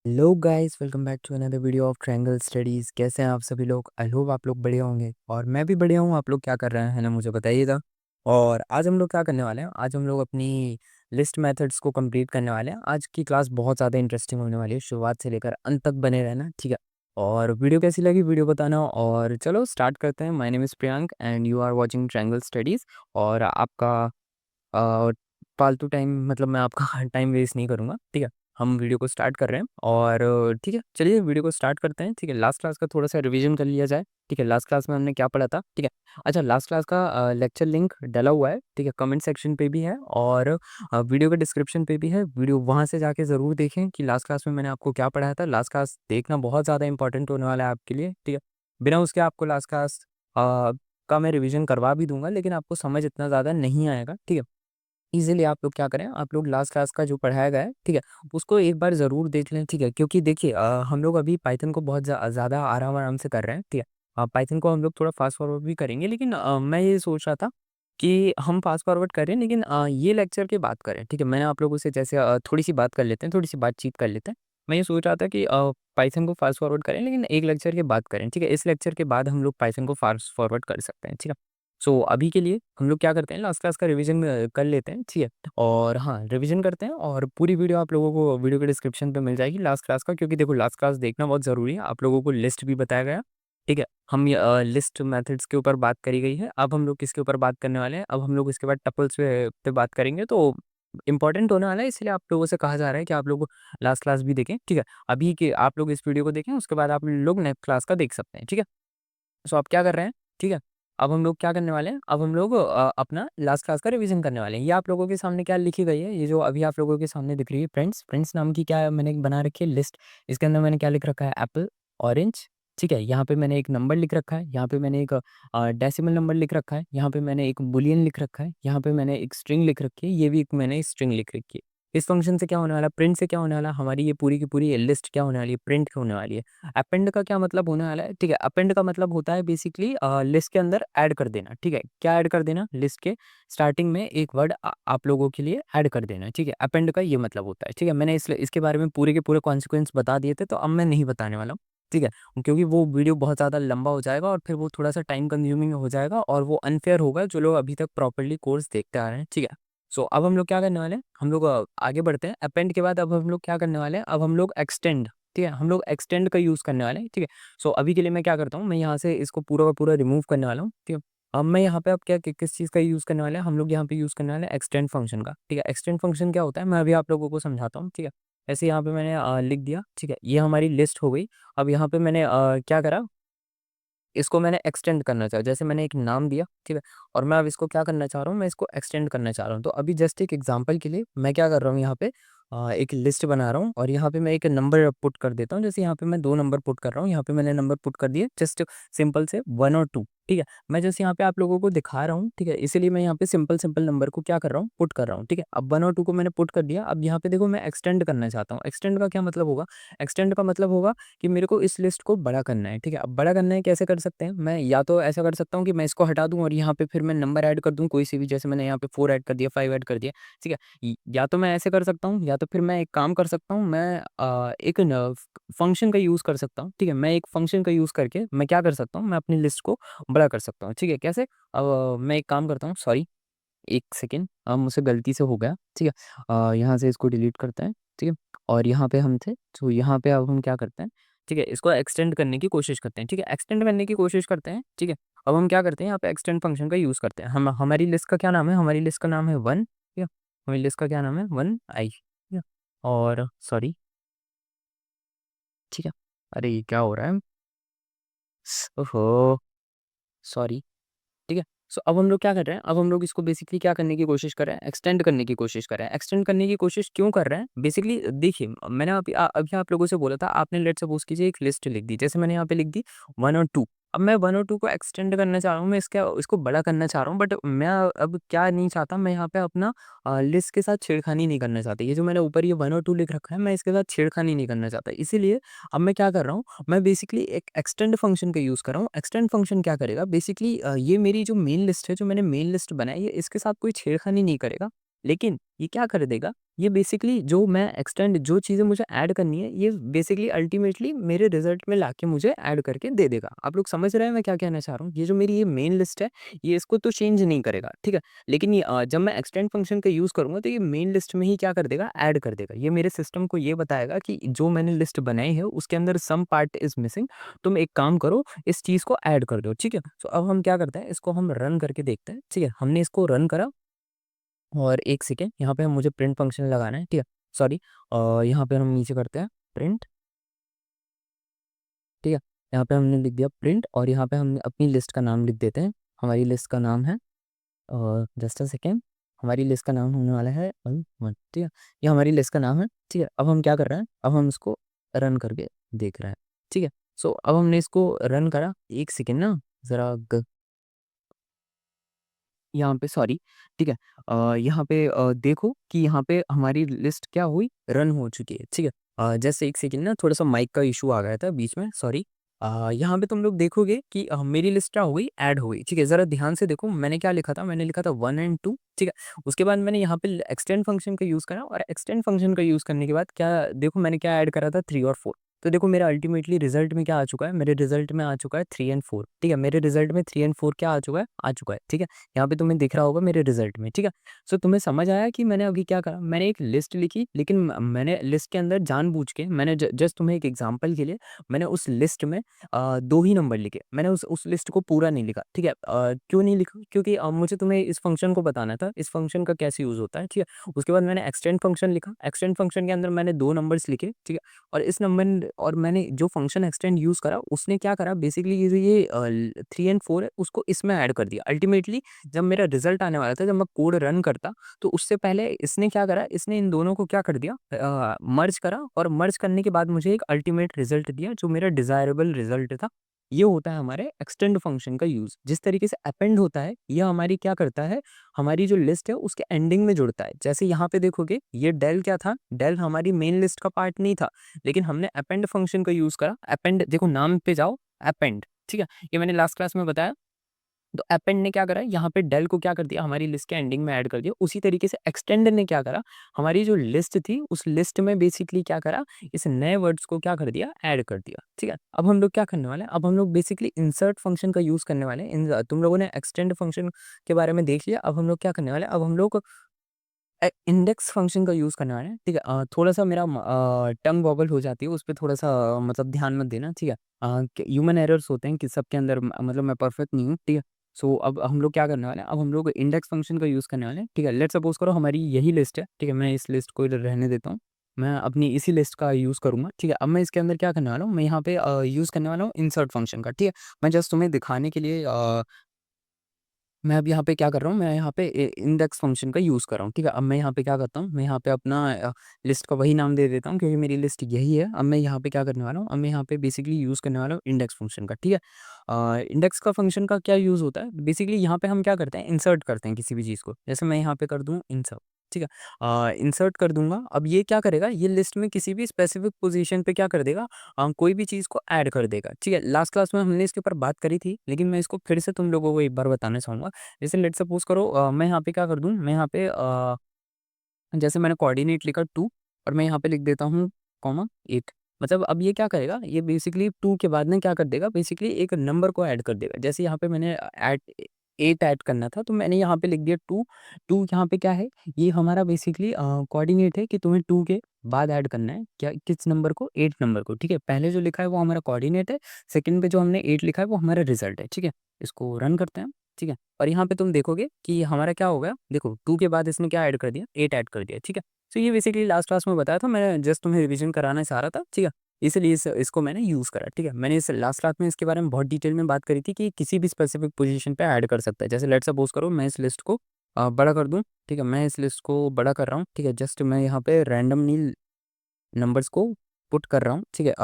Hello guys, welcome back to another video of triangle studies. कैसे हैं आप सभी लोग? आई होप आप लोग बढ़िया होंगे और मैं भी बढ़िया हूँ। आप लोग क्या कर रहे हैं ना, मुझे बताइएगा। और आज हम लोग क्या करने वाले हैं, आज हम लोग अपनी लिस्ट मेथड्स को कंप्लीट करने वाले हैं। आज की क्लास बहुत ज़्यादा इंटरेस्टिंग होने वाली है, शुरुआत से लेकर अंत तक बने रहना, ठीक है। और वीडियो कैसी लगी वीडियो बताना, और चलो स्टार्ट करते हैं। My name is Priyank and you are watching triangle studies. और आपका फालतू टाइम मतलब मैं आपका टाइम वेस्ट नहीं करूँगा, ठीक है। हम वीडियो को स्टार्ट कर रहे हैं और ठीक है, चलिए वीडियो को स्टार्ट करते हैं, ठीक है। लास्ट क्लास का थोड़ा-सा रिवीजन कर लिया जाए, ठीक है। लास्ट क्लास में हमने क्या पढ़ा था, ठीक है। अच्छा, लास्ट क्लास का लेक्चर लिंक डला हुआ है, ठीक है, कमेंट सेक्शन पे भी है और वीडियो के डिस्क्रिप्शन पे भी है। वीडियो वहाँ से जाके ज़रूर देखें कि लास्ट क्लास में मैंने आपको क्या पढ़ाया था। लास्ट क्लास देखना बहुत ज़्यादा इंपॉर्टेंट होने वाला है आपके लिए, ठीक है। बिना उसके आपको लास्ट क्लास का मैं रिवीजन करवा भी दूँगा, लेकिन आपको समझ इतना ज़्यादा नहीं आएगा, ठीक है। ईज़िली आप लोग क्या करें, आप लोग लास्ट क्लास का जो पढ़ाया गया है, ठीक है, उसको एक बार ज़रूर देख लें, ठीक है। क्योंकि देखिए हम लोग अभी पाइथन को बहुत ज़्यादा आराम-आराम से कर रहे हैं, ठीक है। पाइथन को हम लोग थोड़ा फ़ास्ट फॉरवर्ड भी करेंगे, लेकिन मैं ये सोच रहा था कि हम फ़ास्ट फॉरवर्ड करें, लेकिन ये लेक्चर की बात करें, ठीक है। मैंने आप लोगों से जैसे थोड़ी-सी बात कर लेते हैं, थोड़ी-सी बातचीत कर लेते हैं। मैं ये सोच रहा था कि पाइथन को फ़ास्ट फॉरवर्ड करें, लेकिन एक लेक्चर के बाद करें, ठीक है। इस लेक्चर के बाद हम लोग पाइथन को फ़ास्ट फॉरवर्ड कर सकते हैं, ठीक है। सो अभी के लिए हम लोग क्या करते हैं, लास्ट क्लास का रिवीजन कर लेते हैं, ठीक है। और हाँ, रिवीजन करते हैं और पूरी वीडियो आप लोगों को वीडियो के डिस्क्रिप्शन पे मिल जाएगी लास्ट क्लास का, क्योंकि देखो लास्ट क्लास देखना बहुत ज़रूरी है। आप लोगों को लिस्ट भी बताया गया, ठीक है। हम ये लिस्ट मेथड्स के ऊपर बात करी गई है। अब हम लोग किसके ऊपर बात करने वाले हैं, अब हम लोग इसके बाद टपल्स पे बात करेंगे, तो इंपॉर्टेंट होने वाला है, इसलिए आप लोगों से कहा जा रहा है कि आप लोग लास्ट क्लास भी देखें, ठीक है। अभी के आप लोग इस वीडियो को देखें, उसके बाद आप लोग नेक्स्ट क्लास का देख सकते हैं, ठीक है। सो आप क्या कर रहे हैं, ठीक है। अब हम लोग क्या करने वाले हैं, अब हम लोग अपना लास्ट क्लास का रिवीजन करने वाले हैं। ये आप लोगों के सामने क्या लिखी गई है, ये जो अभी आप लोगों के सामने दिख रही है, फ्रेंड्स फ्रेंड्स नाम की क्या मैंने एक बना रखी है लिस्ट। इसके अंदर मैंने क्या लिख रखा है, एप्पल, ऑरेंज, ठीक है। यहाँ पे मैंने एक नंबर लिख रखा है, यहाँ पे मैंने एक डेसिमल नंबर लिख रखा है, यहाँ पे मैंने एक बुलियन लिख रखा है, यहाँ पे मैंने एक स्ट्रिंग लिख रखी है, ये भी एक मैंने स्ट्रिंग लिख रखी है। इस फंक्शन से क्या होने वाला, प्रिंट से क्या होने वाला, हमारी ये पूरी की पूरी लिस्ट क्या होने वाली है, प्रिंट होने वाली है। अपेंड का क्या मतलब होने वाला है, ठीक है। अपेंड का मतलब होता है बेसिकली लिस्ट के अंदर ऐड कर देना, ठीक है। क्या ऐड कर देना, लिस्ट के स्टार्टिंग में एक वर्ड आप लोगों के लिए ऐड कर देना, ठीक है। अपेंड का ये मतलब होता है, ठीक है। मैंने इसके बारे में पूरे के पूरे कॉन्सिक्वेंस बता दिए थे, तो अब मैं नहीं बताने वाला हूँ, ठीक है। क्योंकि वो वीडियो बहुत ज़्यादा लंबा हो जाएगा और फिर वो थोड़ा सा टाइम कंज्यूमिंग हो जाएगा और वो अनफेयर होगा जो लोग अभी तक प्रॉपरली कोर्स देखते आ रहे हैं, ठीक है। सो अब हम लोग क्या करने वाले हैं, हम लोग आगे बढ़ते हैं। अपेंड के बाद अब हम लोग क्या करने वाले हैं, अब हम लोग एक्सटेंड, ठीक है, हम लोग एक्सटेंड का यूज़ करने वाले हैं, ठीक है। सो अभी के लिए मैं क्या करता हूँ, मैं यहाँ से इसको पूरा का पूरा रिमूव करने वाला हूँ, ठीक है। अब मैं यहाँ पे अब क्या किस चीज़ का यूज़ करने वाले हैं, हम लोग यहाँ पे यूज़ करने वाले हैं एक्सटेंड फंक्शन का, ठीक है। एक्सटेंड फंक्शन क्या होता है, मैं अभी आप लोगों को समझाता हूँ, ठीक है। ऐसे यहाँ पे मैंने लिख दिया, ठीक है, ये हमारी लिस्ट हो गई। अब यहाँ पे मैंने क्या करा, इसको मैंने एक्सटेंड करना चाहा, जैसे मैंने एक नाम दिया, ठीक है। और मैं अब इसको क्या करना चाह रहा हूँ, मैं इसको एक्सटेंड करना चाह रहा हूँ। तो अभी जस्ट एक एग्जांपल के लिए मैं क्या कर रहा हूँ, यहाँ पे एक लिस्ट बना रहा हूँ और यहाँ पे मैं एक नंबर पुट कर देता हूँ। जैसे यहाँ पे मैं 2 नंबर पुट कर रहा हूँ, यहाँ पे मैंने नंबर पुट कर दिए जस्ट सिंपल से 1 और 2, ठीक है। मैं जैसे यहाँ पे आप लोगों को दिखा रहा हूँ, ठीक है, इसीलिए मैं यहाँ पे सिंपल नंबर को क्या कर रहा हूँ, पुट कर रहा हूँ, ठीक है। अब 1 और 2 को मैंने पुट कर दिया। अब यहाँ पे देखो मैं एक्सटेंड करना चाहता हूँ। एक्सटेंड का क्या मतलब होगा, एक्सटेंड का मतलब होगा कि मेरे को इस लिस्ट को बड़ा करना है, ठीक है। अब बड़ा करना है, कैसे कर सकते हैं, मैं या तो ऐसा कर सकता हूँ कि मैं इसको हटा दूँ और यहाँ पे फिर मैं नंबर ऐड कर दूँ कोई सी भी, जैसे मैंने यहाँ पे 4 ऐड कर दिया, 5 ऐड कर दिया, ठीक है। या तो मैं ऐसे कर सकता हूँ, या तो फिर मैं एक काम कर सकता हूँ, मैं एक फंक्शन का यूज़ कर सकता हूँ, ठीक है। मैं एक फंक्शन का यूज़ करके मैं क्या कर सकता हूँ, मैं अपनी लिस्ट को बड़ा कर सकता हूँ, ठीक है। कैसे, अब मैं एक काम करता हूँ, सॉरी 1 सेकंड, मुझसे गलती से हो गया, ठीक है। यहाँ से इसको डिलीट करते हैं, ठीक है। और यहाँ पे हम थे, तो यहाँ पे अब हम क्या करते हैं, ठीक है, इसको एक्सटेंड करने की कोशिश करते हैं, ठीक है। एक्सटेंड करने की कोशिश करते हैं, ठीक है। अब हम क्या करते हैं, यहाँ पे एक्सटेंड फंक्शन का यूज़ करते हैं। हम हमारी लिस्ट का क्या नाम है, हमारी लिस्ट का नाम है 1, ठीक है। हमारी लिस्ट का क्या नाम है, 1 आई, ठीक है। और सॉरी, ठीक है। अरे ये क्या हो रहा है, ओहो! सॉरी, ठीक है। सो अब हम लोग क्या कर रहे हैं, अब हम लोग इसको बेसिकली क्या करने की कोशिश कर रहे हैं, एक्सटेंड करने की कोशिश कर रहे हैं। एक्सटेंड करने की कोशिश क्यों कर रहे हैं? बेसिकली देखिए, मैंने अभी आप लोगों से बोला था, आपने लेट्स सपोज़ कीजिए एक लिस्ट लिख दी। जैसे मैंने यहाँ पे लिख दी 1 और 2। अब मैं 1 और 2 को एक्सटेंड करना चाह रहा हूँ, मैं इसको बड़ा करना चाह रहा हूँ, बट मैं अब क्या नहीं चाहता, मैं यहाँ पे अपना लिस्ट के साथ छेड़खानी नहीं करना चाहता। ये जो मैंने ऊपर ये 1 और 2 लिख रखा है, मैं इसके साथ छेड़खानी नहीं करना चाहता। इसीलिए अब मैं क्या कर रहा हूँ, मैं बेसिकली एक एक्सटेंड फंक्शन का यूज़ कर रहा हूँ। एक्सटेंड फंक्शन क्या करेगा बेसिकली, ये मेरी जो मेन लिस्ट है, जो मैंने मेन लिस्ट बनाई है, इसके साथ कोई छेड़खानी नहीं करेगा। लेकिन ये क्या कर देगा, ये बेसिकली जो मैं एक्सटेंड जो चीज़ें मुझे ऐड करनी है, ये बेसिकली अल्टीमेटली मेरे रिज़ल्ट में लाके मुझे ऐड करके दे देगा। आप लोग समझ रहे हैं मैं क्या कहना चाह रहा हूँ? ये जो मेरी ये मेन लिस्ट है, ये इसको तो चेंज नहीं करेगा, ठीक है? लेकिन ये जब मैं एक्सटेंड फंक्शन का यूज़ करूँगा तो ये मेन लिस्ट में ही क्या कर देगा, ऐड कर देगा। ये मेरे सिस्टम को ये बताएगा कि जो मैंने लिस्ट बनाई है उसके अंदर सम पार्ट इज़ मिसिंग, तुम एक काम करो, इस चीज़ को ऐड कर दो, ठीक है? तो अब हम क्या करते हैं, इसको हम रन करके देखते हैं, ठीक है? हमने इसको रन करा और 1 सेकंड यहाँ पे मुझे प्रिंट फंक्शन लगाना है, ठीक है? सॉरी, यहाँ पे हम नीचे करते हैं प्रिंट, ठीक है? यहाँ पे हमने लिख दिया प्रिंट और यहाँ पे हम अपनी लिस्ट का नाम लिख देते हैं। हमारी लिस्ट का नाम है जस्ट अ सेकंड, हमारी लिस्ट का नाम होने वाला है ठीक है? ये हमारी लिस्ट का नाम है, ठीक है? अब हम क्या कर रहे हैं, अब हम इसको रन करके देख रहे हैं, ठीक है? सो अब हमने इसको रन करा, 1 सेकंड ना, ज़रा ग यहाँ पे सॉरी, ठीक है? यहाँ पे देखो कि यहाँ पे हमारी लिस्ट क्या हुई, रन हो चुकी है, ठीक है? जस्ट 1 सेकंड ना, थोड़ा-सा माइक का इश्यू आ गया था बीच में, सॉरी। यहाँ पे तुम लोग देखोगे कि मेरी लिस्ट क्या हो गई, ऐड हो गई, ठीक है? ज़रा ध्यान से देखो, मैंने क्या लिखा था, मैंने लिखा था 1 एंड 2, ठीक है? उसके बाद मैंने यहाँ पे एक्सटेंड फंक्शन का यूज़ करा और एक्सटेंड फंक्शन का यूज़ करने के बाद क्या देखो मैंने क्या ऐड करा था, 3 और 4। तो देखो मेरा अल्टीमेटली रिज़ल्ट में क्या आ चुका है, मेरे रिज़ल्ट में आ चुका है 3 एंड 4, ठीक है? मेरे रिज़ल्ट में 3 एंड 4 क्या आ चुका है, ठीक है? यहाँ पे तुम्हें दिख रहा होगा मेरे रिज़ल्ट में, ठीक है? सो तुम्हें समझ आया कि मैंने अभी क्या करा? मैंने एक लिस्ट लिखी, लेकिन मैंने लिस्ट के अंदर जानबूझ के मैंने जस्ट तुम्हें एक एग्ज़ाम्पल के लिए मैंने उस लिस्ट में 2 ही नंबर लिखे। मैंने उस लिस्ट को पूरा नहीं लिखा, ठीक है? क्यों नहीं लिखा? क्योंकि मुझे तुम्हें इस फ़ंक्शन को बताना था, इस फ़ंक्शन का कैसे यूज़ होता है, ठीक है? उसके बाद मैंने एक्सटेंड फ़ंक्शन लिखा, एक्सटेंड फ़ंक्शन के अंदर मैंने 2 नंबर्स लिखे, ठीक है? और इस नंबर और मैंने जो फ़ंक्शन एक्सटेंड यूज़ करा, उसने क्या करा बेसिकली ये जो ये 3 एंड 4 है, उसको इसमें ऐड कर दिया। अल्टीमेटली जब मेरा रिज़ल्ट आने वाला था, जब मैं कोड रन करता, तो उससे पहले इसने क्या करा, इसने इन दोनों को क्या कर दिया, मर्ज करा और मर्ज करने के बाद मुझे एक अल्टीमेट रिज़ल्ट दिया, जो मेरा डिज़ायरेबल रिज़ल्ट था। ये होता है हमारे एक्सटेंड फंक्शन का यूज़। जिस तरीके से अपेंड होता है, ये हमारी क्या करता है, हमारी जो लिस्ट है उसके एंडिंग में जुड़ता है। जैसे यहाँ पे देखोगे, ये डेल क्या था, डेल हमारी मेन लिस्ट का पार्ट नहीं था, लेकिन हमने अपेंड फंक्शन का यूज़ करा। अपेंड देखो, नाम पे जाओ, अपेंड, ठीक है? ये मैंने लास्ट क्लास में बताया। तो अपेंड ने क्या करा, यहाँ पे डेल को क्या कर दिया, हमारी लिस्ट के एंडिंग में ऐड कर दिया। उसी तरीके से एक्सटेंड ने क्या करा, हमारी जो लिस्ट थी उस लिस्ट में बेसिकली क्या करा, इस नए वर्ड्स को क्या कर दिया, ऐड कर दिया, ठीक है? अब हम लोग क्या करने वाले हैं, अब हम लोग बेसिकली इंसर्ट फंक्शन का यूज़ करने वाले हैं। तुम लोगों ने एक्सटेंड फंक्शन के बारे में देख लिया, अब हम लोग क्या करने वाले हैं, अब हम लोग इंडेक्स फंक्शन का यूज़ करने वाले हैं, ठीक है? थोड़ा-सा मेरा टंग वॉबल हो जाती है, उस पे थोड़ा-सा मतलब ध्यान मत देना, ठीक है? ह्यूमन एरर्स होते हैं कि सबके अंदर, मतलब मैं परफेक्ट नहीं हूँ, ठीक है? सो अब हम लोग क्या करने वाले हैं, अब हम लोग इंडेक्स फंक्शन का यूज़ करने वाले हैं, ठीक है? लेट्स सपोज़ करो हमारी यही लिस्ट है, ठीक है? मैं इस लिस्ट को इधर रहने देता हूँ। मैं अपनी इसी लिस्ट का यूज़ करूँगा, ठीक है? अब मैं इसके अंदर क्या करने वाला हूँ, मैं यहाँ पे यूज़ करने वाला हूँ इंसर्ट फंक्शन का, ठीक है? मैं जस्ट तुम्हें दिखाने के लिए मैं अब यहाँ पे क्या कर रहा हूँ, मैं यहाँ पे इंडेक्स फंक्शन का यूज़ कर रहा हूँ, ठीक है? अब मैं यहाँ पे क्या करता हूँ, मैं यहाँ पे अपना लिस्ट का वही नाम दे देता हूँ, क्योंकि मेरी लिस्ट यही है। अब मैं यहाँ पे क्या करने वाला हूँ, अब मैं यहाँ पे बेसिकली यूज़ करने वाला हूँ इंडेक्स फंक्शन का, ठीक है? इंडेक्स का फंक्शन का क्या यूज़ होता है, बेसिकली यहाँ पे हम क्या करते हैं, इंसर्ट करते हैं किसी भी चीज़ को। जैसे मैं यहाँ पे कर दूँ इंसर्ट, ठीक है? इंसर्ट कर दूंगा, अब ये क्या करेगा, ये लिस्ट में किसी भी स्पेसिफिक पोजीशन पे क्या कर देगा, कोई भी चीज़ को ऐड कर देगा, ठीक है? लास्ट क्लास में हमने इसके ऊपर बात करी थी, लेकिन मैं इसको फिर से तुम लोगों को एक बार बताना चाहूँगा। जैसे लेट्स सपोज़ करो, मैं यहाँ पे क्या कर दूँ, मैं यहाँ पे जैसे मैंने कोऑर्डिनेट लिखा 2 और मैं यहाँ पे लिख देता हूँ कॉमा 8, मतलब अब ये क्या करेगा, ये बेसिकली 2 के बाद में क्या कर देगा, बेसिकली एक नंबर को ऐड कर देगा। जैसे यहाँ पे मैंने ऐड 8 ऐड करना था, तो मैंने यहाँ पे लिख दिया 2, 2 यहाँ पे क्या है, ये हमारा बेसिकली कोऑर्डिनेट है कि तुम्हें 2 के बाद ऐड करना है, क्या किस नंबर को, 8 नंबर को, ठीक है? पहले जो लिखा है वो हमारा कोऑर्डिनेट है, सेकंड पे जो हमने 8 लिखा है वो हमारा रिज़ल्ट है, ठीक है? इसको रन करते हैं, ठीक है? और यहाँ पे तुम देखोगे कि हमारा क्या हो गया, देखो 2 के बाद इसने क्या ऐड कर दिया, 8 ऐड कर दिया, ठीक है? तो ये बेसिकली लास्ट क्लास में बताया था, मैं जस्ट तुम्हें रिवीजन कराना चाह रहा था, ठीक है? इसलिए इसको मैंने यूज़ करा, ठीक है? मैंने इस लास्ट क्लास में इसके बारे में बहुत डिटेल में बात करी थी कि किसी भी स्पेसिफिक पोजीशन पे ऐड कर सकता है। जैसे लेट्स सपोज़ करो मैं इस लिस्ट को बड़ा कर दूँ, ठीक है? मैं इस लिस्ट को बड़ा कर रहा हूँ, ठीक है? जस्ट मैं यहाँ पे रैंडमली नंबर्स को पुट कर रहा हूँ, ठीक है?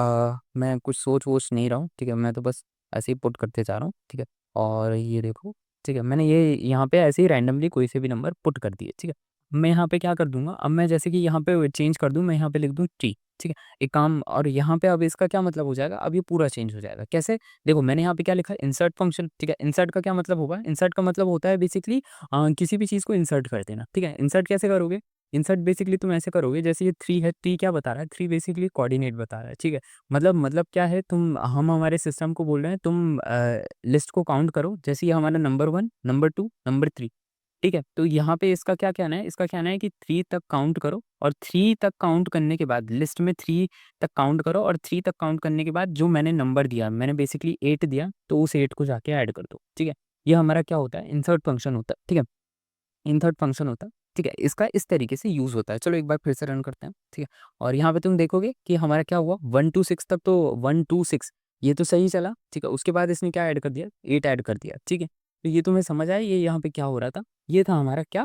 मैं कुछ सोच-वोच नहीं रहा हूँ, ठीक है? मैं तो बस ऐसे ही पुट करते जा रहा हूँ, ठीक है? और ये देखो, ठीक है? मैंने ये यहाँ पे ऐसे ही रैंडमली कोई से भी नंबर पुट कर दिए, ठीक है? मैं यहाँ पे क्या कर दूँगा, अब मैं जैसे कि यहाँ पे चेंज कर दूँ, मैं यहाँ पे लिख दूँ 3, ठीक है? एक काम और यहाँ पे अब इसका क्या मतलब हो जाएगा, अब ये पूरा चेंज हो जाएगा। कैसे? देखो मैंने यहाँ पे क्या लिखा है इंसर्ट फंक्शन, ठीक है? इंसर्ट का क्या मतलब होगा? इंसर्ट का मतलब होता है बेसिकली किसी भी चीज़ को इंसर्ट कर देना, ठीक है? इंसर्ट कैसे करोगे? इंसर्ट बेसिकली तुम ऐसे करोगे जैसे ये 3 है, 3 क्या बता रहा है? 3 बेसिकली कोऑर्डिनेट बता रहा है, ठीक है? मतलब क्या है तुम हम हमारे सिस्टम को बोल रहे हैं तुम लिस्ट को काउंट करो जैसे ये हमारा नंबर 1, नंबर 2, नंबर 3, ठीक है? तो यहाँ पे इसका क्या कहना है? इसका कहना है कि 3 तक काउंट करो और 3 तक काउंट करने के बाद लिस्ट में 3 तक काउंट करो और 3 तक काउंट करने के बाद जो मैंने नंबर दिया, मैंने बेसिकली 8 दिया, तो उस 8 को जाके ऐड कर दो, ठीक है? ये हमारा क्या होता है? इंसर्ट फंक्शन होता है, ठीक है? इंसर्ट फंक्शन होता है, ठीक है? इसका इस तरीके से यूज़ होता है। चलो एक बार फिर से रन करते हैं, ठीक है? और यहाँ पे तुम देखोगे कि हमारा क्या हुआ 1 टू 6 तक तो 1 टू 6 ये तो सही चला, ठीक है? उसके बाद इसने क्या ऐड कर दिया? 8 ऐड कर दिया, ठीक है? तो ये तुम्हें समझ आया ये यहाँ पे क्या हो रहा था? ये था हमारा क्या?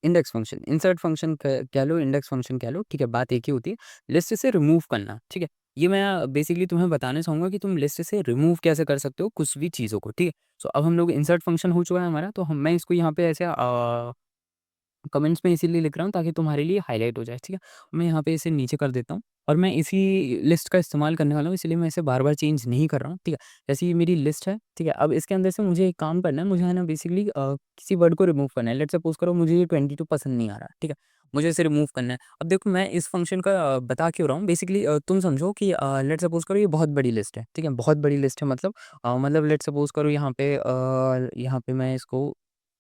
इंडेक्स फंक्शन, इंसर्ट फंक्शन कह लो, इंडेक्स फंक्शन कह लो, ठीक है? बात एक ही होती है, लिस्ट से रिमूव करना, ठीक है? ये मैं बेसिकली तुम्हें बताना चाहूँगा कि तुम लिस्ट से रिमूव कैसे कर सकते हो कुछ भी चीज़ों को, ठीक है? सो अब हम लोग इंसर्ट फंक्शन हो चुका है हमारा, तो हम मैं इसको यहाँ पे ऐसे कमेंट्स में इसीलिए लिख रहा हूँ ताकि तुम्हारे लिए हाइलाइट हो जाए, ठीक है? मैं यहाँ पे इसे नीचे कर देता हूँ और मैं इसी लिस्ट का इस्तेमाल करने वाला हूँ, इसलिए मैं इसे बार-बार चेंज नहीं कर रहा हूँ, ठीक है? जैसे ये मेरी लिस्ट है, ठीक है? अब इसके अंदर से मुझे एक काम करना है, मुझे है ना बेसिकली किसी वर्ड को रिमूव करना है। लेट्स सपोज़ करो मुझे ये 22 पसंद नहीं आ रहा, ठीक है? मुझे इसे रिमूव करना है। अब देखो मैं इस फंक्शन का बता क्यों रहा हूँ बेसिकली तुम समझो कि लेट्स सपोज़ करो ये बहुत बड़ी लिस्ट है, ठीक है? बहुत बड़ी लिस्ट है मतलब लेट्स सपोज़ करो यहाँ पे मैं इसको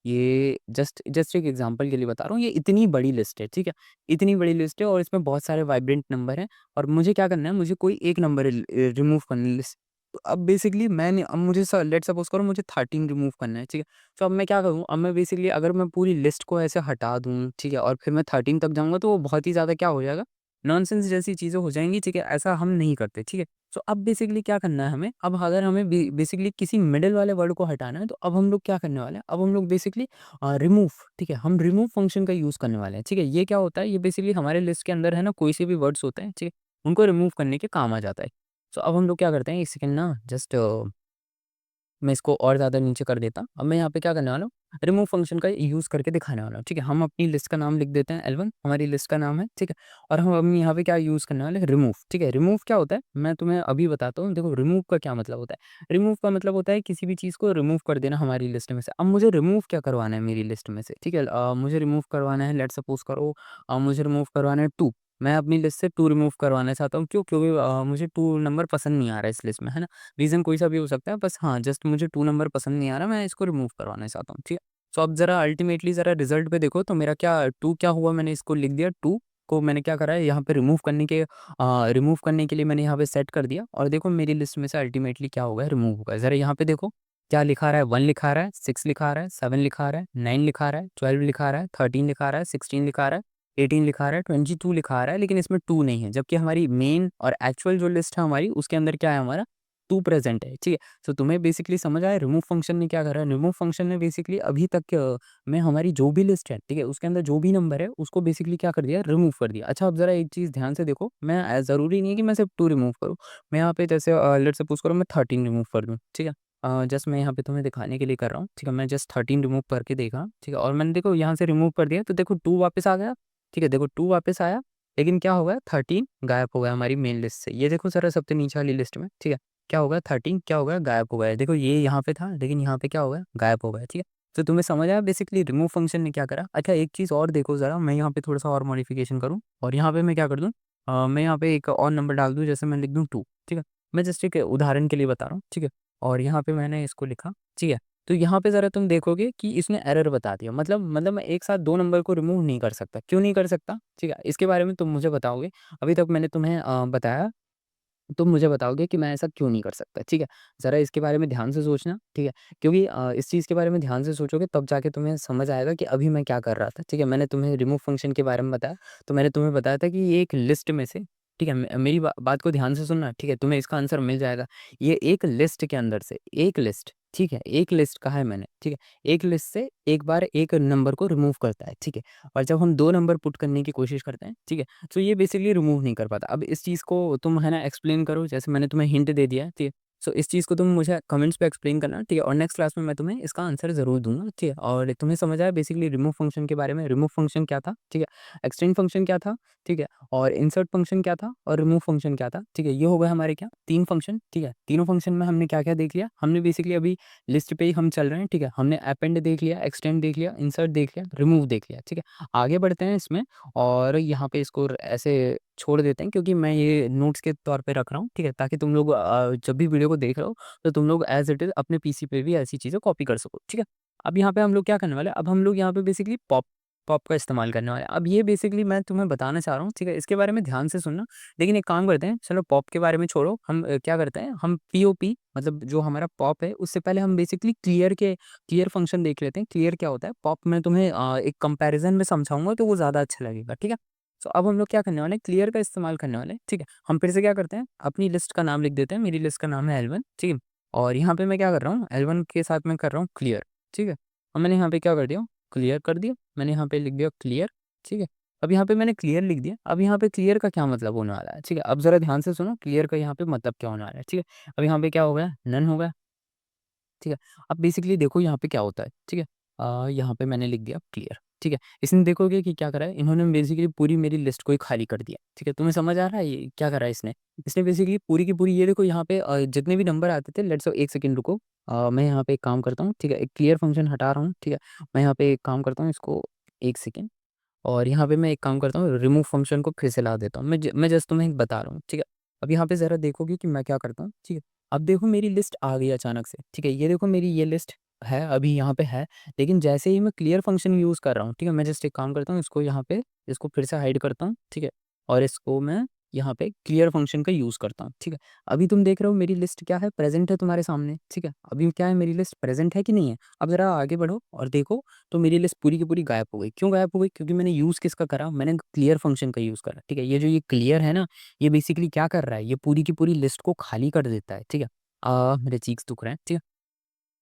ये जस्ट एक एग्जांपल के लिए बता रहा हूँ, ये इतनी बड़ी लिस्ट है, ठीक है? इतनी बड़ी लिस्ट है और इसमें बहुत सारे वाइब्रेंट नंबर हैं और मुझे क्या करना है, मुझे कोई एक नंबर रिमूव करना है लिस्ट। तो अब बेसिकली मैंने अब मुझे स लेट्स सपोज़ करो मुझे 13 रिमूव करना है, ठीक है? तो अब मैं क्या करूँ, अब मैं बेसिकली अगर मैं पूरी लिस्ट को ऐसे हटा दूँ, ठीक है? और फिर मैं 13 तक जाऊँगा तो वो बहुत ही ज़्यादा क्या हो जाएगा, नॉनसेंस जैसी चीज़ें हो जाएँगी, ठीक है? ऐसा हम नहीं करते, ठीक है? सो अब बेसिकली क्या करना है हमें, अब अगर हमें बेसिकली किसी मिडल वाले वर्ड को हटाना है, तो अब हम लोग क्या करने वाले हैं, अब हम लोग बेसिकली रिमूव, ठीक है? हम रिमूव फंक्शन का यूज़ करने वाले हैं, ठीक है? ये क्या होता है, ये बेसिकली हमारे लिस्ट के अंदर है ना कोई से भी वर्ड्स होते हैं, ठीक है? उनको रिमूव करने के काम आ जाता है। सो अब हम लोग क्या करते हैं, 1 सेकंड ना जस्ट मैं इसको और ज़्यादा नीचे कर देता। अब मैं यहाँ पे क्या करने वाला हूँ, रिमूव फंक्शन का यूज़ करके दिखाने वाला हूँ, ठीक है? हम अपनी लिस्ट का नाम लिख देते हैं L1 हमारी लिस्ट का नाम है, ठीक है? और हम यहाँ पे क्या यूज़ करने वाले हैं, रिमूव, ठीक है? रिमूव क्या होता है, मैं तुम्हें अभी बताता हूँ। देखो रिमूव का क्या मतलब होता है? रिमूव का मतलब होता है किसी भी चीज़ को रिमूव कर देना हमारी लिस्ट में से। अब मुझे रिमूव क्या करवाना है मेरी लिस्ट में से, ठीक है? मुझे रिमूव करवाना है लेट्स सपोज़ करो मुझे रिमूव करवाना है 2 मैं अपनी लिस्ट से 2 रिमूव करवाना चाहता हूँ। क्यों? क्योंकि मुझे 2 नंबर पसंद नहीं आ रहा है इस लिस्ट में, है ना? रीज़न कोई सा भी हो सकता है, बस हाँ, जस्ट मुझे 2 नंबर पसंद नहीं आ रहा, मैं इसको रिमूव करवाना चाहता हूँ, ठीक है? सो अब ज़रा अल्टीमेटली ज़रा रिज़ल्ट पे देखो तो मेरा क्या 2 क्या हुआ, मैंने इसको लिख दिया 2 को मैंने क्या करा है यहाँ पे रिमूव करने के लिए मैंने यहाँ पे सेट कर दिया और देखो मेरी लिस्ट में से अल्टीमेटली क्या हो गया, रिमूव हो गया। ज़रा यहाँ पे देखो, क्या लिखा रहा है 1 लिखा रहा है, 6 लिखा रहा है, 7 लिखा रहा है, 9 लिखा रहा है, 12 लिखा रहा है, 13 लिखा रहा है, 16 लिखा रहा है, 18 लिखा रहा है, 22 लिखा रहा है, लेकिन इसमें 2 नहीं है। जबकि हमारी मेन और एक्चुअल जो लिस्ट है हमारी उसके अंदर क्या है, हमारा 2 प्रेज़ेंट है, ठीक है? सो तुम्हें बेसिकली समझ आया रिमूव फंक्शन ने क्या करा है? रिमूव फंक्शन ने बेसिकली अभी तक में हमारी जो भी लिस्ट है, ठीक है? उसके अंदर जो भी नंबर है उसको बेसिकली क्या कर दिया? रिमूव कर दिया। अच्छा अब ज़रा एक चीज़ ध्यान से देखो, मैं ज़रूरी नहीं है कि मैं सिर्फ 2 रिमूव करूँ। मैं यहाँ पे जैसे लेट्स सपोज़ करो मैं 13 रिमूव कर दूँ, ठीक है? जस्ट मैं यहाँ पे तुम्हें दिखाने के लिए कर रहा हूँ, ठीक है? मैं जस्ट 13 रिमूव करके देखा, ठीक है? और मैंने देखो यहाँ से रिमूव कर दिया तो देखो 2 वापस आ गया, ठीक है? देखो 2 वापस आया, लेकिन क्या हो गया 13 गायब हो गया हमारी मेन लिस्ट से। ये देखो ज़रा सबसे नीचे वाली लिस्ट में, ठीक है? क्या हो गया 13 क्या हो गया गायब हो गया। देखो ये यहाँ पे था लेकिन यहाँ पे क्या हो गया गायब हो गया, ठीक है? तो तुम्हें समझ आया बेसिकली रिमूव फंक्शन ने क्या करा? अच्छा एक चीज़ और देखो ज़रा, मैं यहाँ पे थोड़ा-सा और मॉडिफिकेशन करूँ और यहाँ पे मैं क्या कर दूँ मैं यहाँ पे एक और नंबर डाल दूँ, जैसे मैं लिख दूँ 2, ठीक है? मैं जस्ट एक उदाहरण के लिए बता रहा हूँ, ठीक है? और यहाँ पे मैंने इसको लिखा, ठीक है? तो यहाँ पे ज़रा तुम देखोगे कि इसने एरर बता दिया, मतलब मैं एक साथ 2 नंबर को रिमूव नहीं कर सकता। क्यों नहीं कर सकता? ठीक है? इसके बारे में तुम मुझे बताओगे। अभी तक मैंने तुम्हें बताया, तुम मुझे बताओगे कि मैं ऐसा क्यों नहीं कर सकता, ठीक है? ज़रा इसके बारे में ध्यान से सोचना, ठीक है? क्योंकि इस चीज़ के बारे में ध्यान से सोचोगे तब जाके तुम्हें समझ आएगा कि अभी मैं क्या कर रहा था, ठीक है? मैंने तुम्हें रिमूव फंक्शन के बारे में बताया, तो मैंने तुम्हें बताया था कि ये एक लिस्ट में से, ठीक है? मेरी बात को ध्यान से सुनना, ठीक है? तुम्हें इसका आंसर मिल जाएगा। ये एक लिस्ट के अंदर से, एक लिस्ट, ठीक है? एक लिस्ट कहा है मैंने, ठीक है? एक लिस्ट से एक बार एक नंबर को रिमूव करता है, ठीक है? और जब हम 2 नंबर पुट करने की कोशिश करते हैं, ठीक है? तो ये बेसिकली रिमूव नहीं कर पाता। अब इस चीज़ को तुम है ना एक्सप्लेन करो, जैसे मैंने तुम्हें हिंट दे दिया है, ठीक है? सो इस चीज़ को तुम मुझे कमेंट्स पे एक्सप्लेन करना, ठीक है? और नेक्स्ट क्लास में मैं तुम्हें इसका आंसर ज़रूर दूँगा, ठीक है? और तुम्हें समझ आया बेसिकली रिमूव फंक्शन के बारे में, रिमूव फंक्शन क्या था, ठीक है? एक्सटेंड फंक्शन क्या था, ठीक है? और इंसर्ट फंक्शन क्या था और रिमूव फंक्शन क्या था, ठीक है? ये हो गए हमारे क्या 3 फंक्शन, ठीक है? तीनों फंक्शन में हमने क्या-क्या देख लिया? हमने बेसिकली अभी लिस्ट पे ही हम चल रहे हैं, ठीक है? हमने अपेंड देख लिया, एक्सटेंड देख लिया, इंसर्ट देख लिया, रिमूव देख लिया, ठीक है? आगे बढ़ते हैं इसमें और यहाँ पे इसको ऐसे छोड़ देते हैं क्योंकि मैं ये नोट्स के तौर पे रख रहा हूँ, ठीक है? ताकि तुम लोग जब भी वीडियो को देख रहे हो तो तुम लोग एज़ इट इज़ अपने पीसी पे भी ऐसी चीज़ें कॉपी कर सको, ठीक है? अब यहाँ पे हम लोग क्या करने वाले हैं, अब हम लोग यहाँ पे बेसिकली पॉप पॉप का इस्तेमाल करने वाले हैं। अब ये बेसिकली मैं तुम्हें बताना चाह रहा हूँ, ठीक है? इसके बारे में ध्यान से सुनना। लेकिन एक काम करते हैं, चलो पॉप के बारे में छोड़ो, हम क्या करते हैं, हम पीओपी मतलब जो हमारा पॉप है, उससे पहले हम बेसिकली क्लियर फंक्शन देख लेते हैं। क्लियर क्या होता है? पॉप मैं तुम्हें एक कंपैरिज़न में समझाऊँगा तो वो ज़्यादा अच्छा लगेगा, ठीक है? तो अब हम लोग क्या करने वाले हैं, क्लियर का इस्तेमाल करने वाले हैं, ठीक है? हम फिर से क्या करते हैं, अपनी लिस्ट का नाम लिख देते हैं। मेरी लिस्ट का नाम है L1, ठीक है? और यहाँ पे मैं क्या कर रहा हूँ, L1 के साथ मैं कर रहा हूँ क्लियर, ठीक है? और मैंने यहाँ पे क्या कर दिया, क्लियर कर दिया। मैंने यहाँ पे लिख दिया क्लियर, ठीक है? अब यहाँ पे मैंने क्लियर लिख दिया। अब यहाँ पे क्लियर का क्या मतलब होने वाला है, ठीक है? अब ज़रा ध्यान से सुनो, क्लियर का यहाँ पे मतलब क्या होने वाला है, ठीक है? अब यहाँ पे क्या हो गया, नन हो गया, ठीक है? अब बेसिकली देखो यहाँ पे क्या होता है, ठीक है? यहाँ पे मैंने लिख दिया क्लियर, ठीक है? इसने देखोगे कि क्या करा है, इन्होंने बेसिकली पूरी मेरी लिस्ट को ही खाली कर दिया, ठीक है? तुम्हें समझ आ रहा है ये क्या करा है इसने? इसने बेसिकली पूरी की पूरी ये देखो यहाँ पे जितने भी नंबर आते थे लेट्स 1 सेकंड रुको। मैं यहाँ पे एक काम करता हूँ, ठीक है? एक क्लियर फंक्शन हटा रहा हूँ, ठीक है? मैं यहाँ पे एक काम करता हूँ इसको 1 सेकंड और यहाँ पे मैं एक काम करता हूँ रिमूव फंक्शन को फिर से ला देता हूँ। मैं जस्ट तुम्हें एक बता रहा हूँ, ठीक है? अब यहाँ पे ज़रा देखोगे कि मैं क्या करता हूँ, ठीक है? अब देखो मेरी लिस्ट आ गई अचानक से, ठीक है? ये देखो मेरी ये लिस्ट है, अभी यहाँ पे है, लेकिन जैसे ही मैं क्लियर फंक्शन यूज़ कर रहा हूँ, ठीक है? मैं जस्ट एक काम करता हूँ इसको यहाँ पे इसको फिर से हाइड करता हूँ, ठीक है? और इसको मैं यहाँ पे क्लियर फंक्शन का यूज़ करता हूँ, ठीक है? अभी तुम देख रहे हो मेरी लिस्ट क्या है, प्रेज़ेंट है तुम्हारे सामने, ठीक है? अभी क्या है मेरी लिस्ट प्रेज़ेंट है कि नहीं है? अब ज़रा आगे बढ़ो और देखो तो मेरी लिस्ट पूरी की पूरी गायब हो गई। क्यों गायब हो गई? क्योंकि मैंने यूज़ किसका करा? मैंने क्लियर फंक्शन का यूज़ करा, ठीक है? ये जो ये क्लियर है ना, ये बेसिकली क्या कर रहा है? ये पूरी की पूरी लिस्ट को खाली कर देता है, ठीक है? मेरे चीक्स दुख रहे हैं, ठीक है?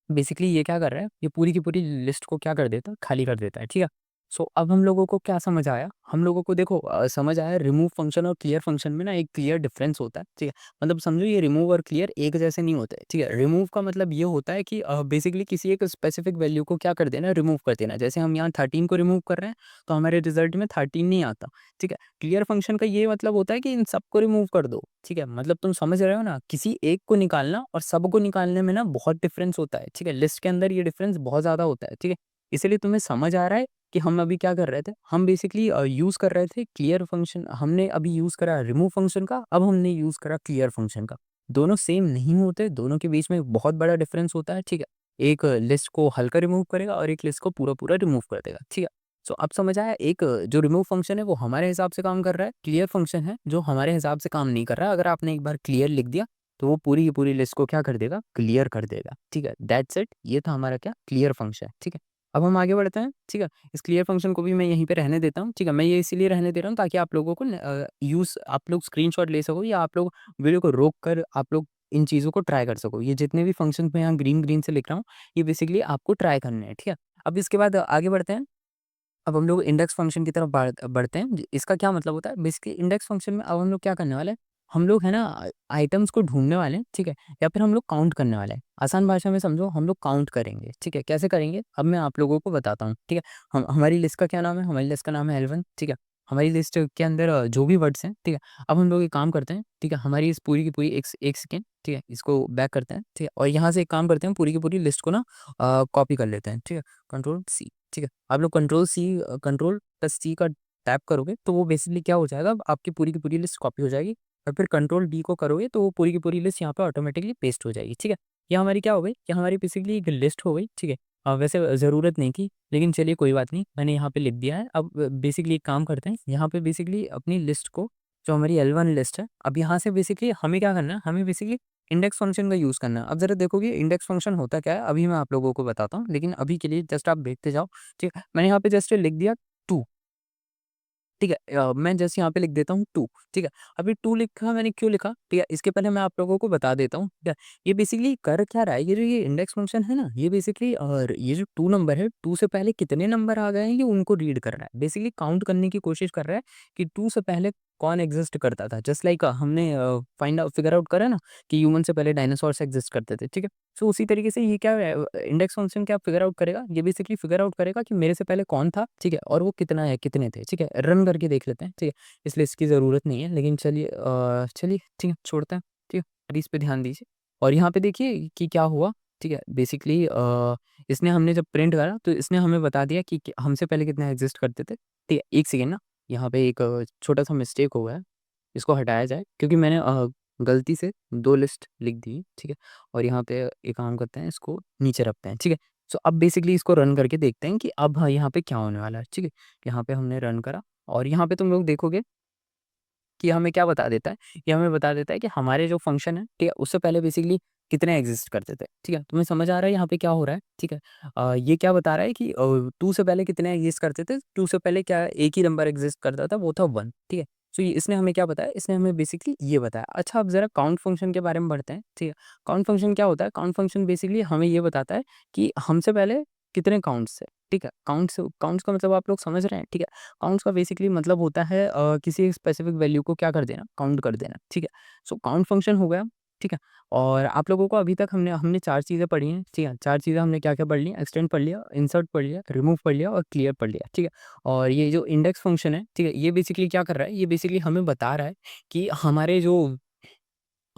बेसिकली ये क्या कर रहा है, ये पूरी की पूरी लिस्ट को क्या कर देता है, खाली कर देता है, ठीक है? सो अब हम लोगों को क्या समझ आया? हम लोगों को देखो समझ आया रिमूव फंक्शन और क्लियर फंक्शन में ना एक क्लियर डिफरेंस होता है, ठीक है? मतलब समझो ये रिमूव और क्लियर एक जैसे नहीं होते, ठीक है? रिमूव का मतलब ये होता है कि बेसिकली किसी एक स्पेसिफिक वैल्यू को क्या कर देना, रिमूव कर देना। जैसे हम यहाँ 13 को रिमूव कर रहे हैं, तो हमारे रिजल्ट में 13 नहीं आता, ठीक है? क्लियर फंक्शन का ये मतलब होता है कि इन सबको रिमूव कर दो, ठीक है? मतलब तुम समझ रहे हो ना, किसी एक को निकालना और सबको निकालने में ना बहुत डिफरेंस होता है, ठीक है? लिस्ट के अंदर ये डिफरेंस बहुत ज़्यादा होता है, ठीक है? इसीलिए तुम्हें समझ आ रहा है कि हम अभी क्या कर रहे थे? हम बेसिकली यूज़ कर रहे थे क्लियर फंक्शन हमने अभी यूज़ करा रिमूव फंक्शन का, अब हमने यूज़ करा क्लियर फंक्शन का। दोनों सेम नहीं होते, दोनों के बीच में बहुत बड़ा डिफरेंस होता है, ठीक है? एक लिस्ट को हल्का रिमूव करेगा और एक लिस्ट को पूरा-पूरा रिमूव कर देगा, ठीक है? सो अब समझ आया एक जो रिमूव फंक्शन है वो हमारे हिसाब से काम कर रहा है, क्लियर फंक्शन है जो हमारे हिसाब से काम नहीं कर रहा है। अगर आपने एक बार क्लियर लिख दिया तो वो पूरी की पूरी लिस्ट को क्या कर देगा? क्लियर कर देगा, ठीक है? दैट्स इट ये था हमारा क्या? क्लियर फंक्शन, ठीक है? अब हम आगे बढ़ते हैं, ठीक है? इस क्लियर फंक्शन को भी मैं यहीं पे रहने देता हूँ, ठीक है? मैं ये इसीलिए रहने दे रहा हूँ ताकि आप लोगों को आप लोग स्क्रीनशॉट ले सको या आप लोग वीडियो को रोक कर आप लोग इन चीज़ों को ट्राई कर सको। ये जितने भी फंक्शंस मैं यहाँ ग्रीन-ग्रीन से लिख रहा हूँ, ये बेसिकली आपको ट्राई करने हैं, ठीक है? अब इसके बाद आगे बढ़ते हैं। अब हम लोग इंडेक्स फंक्शन की तरफ बढ़ते हैं। इसका क्या मतलब होता है? बेसिकली इंडेक्स फंक्शन में अब हम लोग क्या करने वाले हैं, हम लोग है ना आइटम्स को ढूँढने वाले हैं, ठीक है? या फिर हम लोग काउंट करने वाले हैं। आसान भाषा में समझो हम लोग काउंट करेंगे, ठीक है? कैसे करेंगे? अब मैं आप लोगों को बताता हूँ, ठीक है? हमारी लिस्ट का क्या नाम है? हमारी लिस्ट का नाम है L1 ठीक है? हमारी लिस्ट के अंदर जो भी वर्ड्स हैं, ठीक है? अब हम लोग एक काम करते हैं, ठीक है? हमारी इस पूरी की पूरी एक सेकंड, ठीक है? इसको बैक करते हैं, ठीक है? और यहाँ से एक काम करते हैं, पूरी की पूरी लिस्ट को ना कॉपी कर लेते हैं, ठीक है? कंट्रोल सी ठीक है? आप लोग कंट्रोल प्लस सी का टैप करोगे तो वो बेसिकली क्या हो जाएगा आपकी पूरी की पूरी लिस्ट कॉपी हो जाएगी और फिर कंट्रोल डी को करोगे तो वो पूरी की पूरी लिस्ट यहाँ पे ऑटोमेटिकली पेस्ट हो जाएगी, ठीक है? ये हमारी क्या हो गई? ये हमारी बेसिकली एक लिस्ट हो गई, ठीक है? वैसे ज़रूरत नहीं थी, लेकिन चलिए कोई बात नहीं, मैंने यहाँ पे लिख दिया है। अब बेसिकली एक काम करते हैं, यहाँ पे बेसिकली अपनी लिस्ट को जो हमारी L1 लिस्ट है, अब यहाँ से बेसिकली हमें क्या करना है? हमें बेसिकली इंडेक्स फंक्शन का यूज़ करना है। अब ज़रा देखोगे इंडेक्स फंक्शन होता क्या है? अभी मैं आप लोगों को बताता हूँ, लेकिन अभी के लिए जस्ट आप देखते जाओ, ठीक है? मैंने यहाँ पे जस्ट लिख दिया 2 ठीक है? मैं जस्ट यहाँ पे लिख देता हूँ 2 ठीक है? अभी 2 लिखा मैंने क्यों लिखा? ठीक है? इसके पहले मैं आप लोगों को बता देता हूँ, ठीक है? ये बेसिकली कर क्या रहा है? ये जो ये इंडेक्स फंक्शन है ना, ये बेसिकली ये जो 2 नंबर है, 2 से पहले कितने नंबर आ गए हैं, ये उनको रीड कर रहा है। बेसिकली काउंट करने की कोशिश कर रहा है कि 2 से पहले कौन एग्जिस्ट करता था। जस्ट लाइक हमने फाइंड आउट फिगर आउट करा ना कि ह्यूमन से पहले डायनासोर्स एग्जिस्ट करते थे, ठीक है। सो उसी तरीके से ये क्या इंडेक्स फंक्शन क्या फिगर आउट करेगा, ये बेसिकली फिगर आउट करेगा कि मेरे से पहले कौन था, ठीक है, और वो कितना है, कितने थे, ठीक है। रन करके देख लेते हैं, ठीक है। इसलिए इसकी ज़रूरत नहीं है, लेकिन चलिए चलिए ठीक है, छोड़ते हैं, ठीक है। प्लीज़ पे ध्यान दीजिए और यहाँ पे देखिए कि क्या हुआ, ठीक है। बेसिकली इसने हमने जब प्रिंट करा तो इसने हमें बता दिया कि हमसे पहले कितने एग्जिस्ट करते थे, ठीक है। एक सेकेंड ना, यहाँ पे एक छोटा सा मिस्टेक हुआ है, इसको हटाया जाए क्योंकि मैंने गलती से 2 लिस्ट लिख दी, ठीक है। और यहाँ पे एक काम करते हैं, इसको नीचे रखते हैं, ठीक है। सो अब बेसिकली इसको रन करके देखते हैं कि अब यहाँ पे क्या होने वाला है, ठीक है। यहाँ पे हमने रन करा और यहाँ पे तुम लोग देखोगे कि हमें क्या बता देता है, ये हमें बता देता है कि हमारे जो फंक्शन है, ठीक है, उससे पहले बेसिकली कितने एग्जिस्ट करते थे, ठीक है। तुम्हें समझ आ रहा है यहाँ पे क्या हो रहा है, ठीक है। ये क्या बता रहा है कि 2 से पहले कितने एग्जिस्ट करते थे, 2 से पहले क्या एक ही नंबर एग्जिस्ट करता था, वो था 1, ठीक है। सो ये इसने हमें क्या बताया, इसने हमें बेसिकली ये बताया। अच्छा, अब ज़रा काउंट फंक्शन के बारे में बढ़ते हैं, ठीक है। काउंट फंक्शन क्या होता है, काउंट फंक्शन बेसिकली हमें ये बताता है कि हमसे पहले कितने काउंट्स है, ठीक है। काउंट्स का मतलब आप लोग समझ रहे हैं, ठीक है। काउंट्स का बेसिकली मतलब होता है किसी एक स्पेसिफिक वैल्यू को क्या कर देना, काउंट कर देना, ठीक है। सो काउंट फंक्शन हो गया, ठीक है। और आप लोगों को अभी तक हमने हमने 4 चीज़ें पढ़ी हैं, ठीक है। 4 चीज़ें हमने क्या-क्या पढ़ ली, एक्सटेंड पढ़ लिया, इंसर्ट पढ़ लिया, रिमूव पढ़ लिया और क्लियर पढ़ लिया, ठीक है। और ये जो इंडेक्स फंक्शन है, ठीक है, ये बेसिकली क्या कर रहा है, ये बेसिकली हमें बता रहा है कि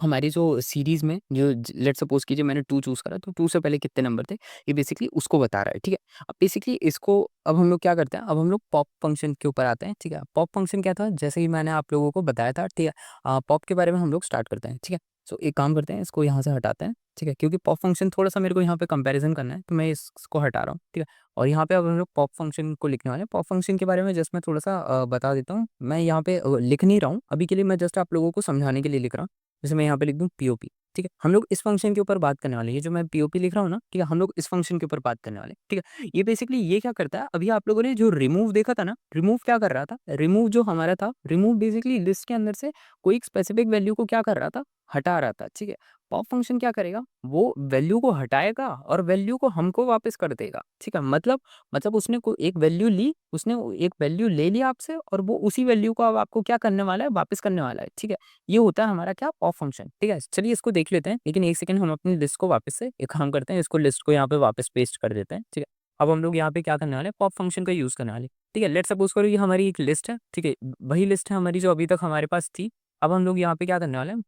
हमारी जो सीरीज़ में जो लेट्स सपोज़ कीजिए मैंने 2 चूज़ करा, तो 2 से पहले कितने नंबर थे, ये बेसिकली उसको बता रहा है, ठीक है। अब बेसिकली इसको अब हम लोग क्या करते हैं, अब हम लोग पॉप फंक्शन के ऊपर आते हैं, ठीक है। पॉप फंक्शन क्या था, जैसे कि मैंने आप लोगों को बताया था, ठीक है। पॉप के बारे में हम लोग स्टार्ट करते हैं, ठीक है। सो एक काम करते हैं, इसको यहाँ से हटाते हैं, ठीक है, क्योंकि पॉप फंक्शन थोड़ा-सा मेरे को यहाँ पे कंपैरिज़न करना है, तो मैं इसको हटा रहा हूँ, ठीक है। और यहाँ पे अब हम लोग पॉप फंक्शन को लिखने वाले हैं। पॉप फंक्शन के बारे में जस्ट मैं थोड़ा-सा बता देता हूँ। मैं यहाँ पे लिख नहीं रहा हूँ, अभी के लिए मैं जस्ट आप लोगों को समझाने के लिए लिख रहा हूँ। जैसे मैं यहाँ पे लिख दूँ पीओपी, ठीक है। हम लोग इस फंक्शन के ऊपर बात करने वाले हैं, ये जो मैं पीओपी लिख रहा हूँ ना, ठीक है, हम लोग इस फंक्शन के ऊपर बात करने वाले हैं, ठीक है। ये बेसिकली ये क्या करता है, अभी आप लोगों ने जो रिमूव देखा था ना, रिमूव क्या कर रहा था, रिमूव जो हमारा था, रिमूव बेसिकली लिस्ट के अंदर से कोई एक स्पेसिफिक वैल्यू को क्या कर रहा था, हटा रहा था, ठीक है। पॉप फंक्शन क्या करेगा, वो वैल्यू को हटाएगा और वैल्यू को हमको वापस कर देगा, ठीक है। मतलब उसने कोई एक वैल्यू ली, उसने एक वैल्यू ले लिया आपसे और वो उसी वैल्यू को अब आपको क्या करने वाला है, वापस करने वाला है, ठीक है। ये होता है हमारा क्या, पॉप फंक्शन, ठीक है। चलिए इसको देख लेते हैं, लेकिन एक सेकंड हम अपनी लिस्ट को वापस से एक काम करते हैं, इसको लिस्ट को यहाँ पे वापस पेस्ट कर देते हैं, ठीक है। अब हम लोग यहाँ पे क्या करने वाले हैं, पॉप फंक्शन का यूज़ करने वाले हैं, ठीक है। लेट्स सपोज़ करो ये हमारी एक लिस्ट है, ठीक है। वही लिस्ट है हमारी जो अभी तक हमारे पास थी। अब हम लोग यहाँ पे क्या करने वाले हैं,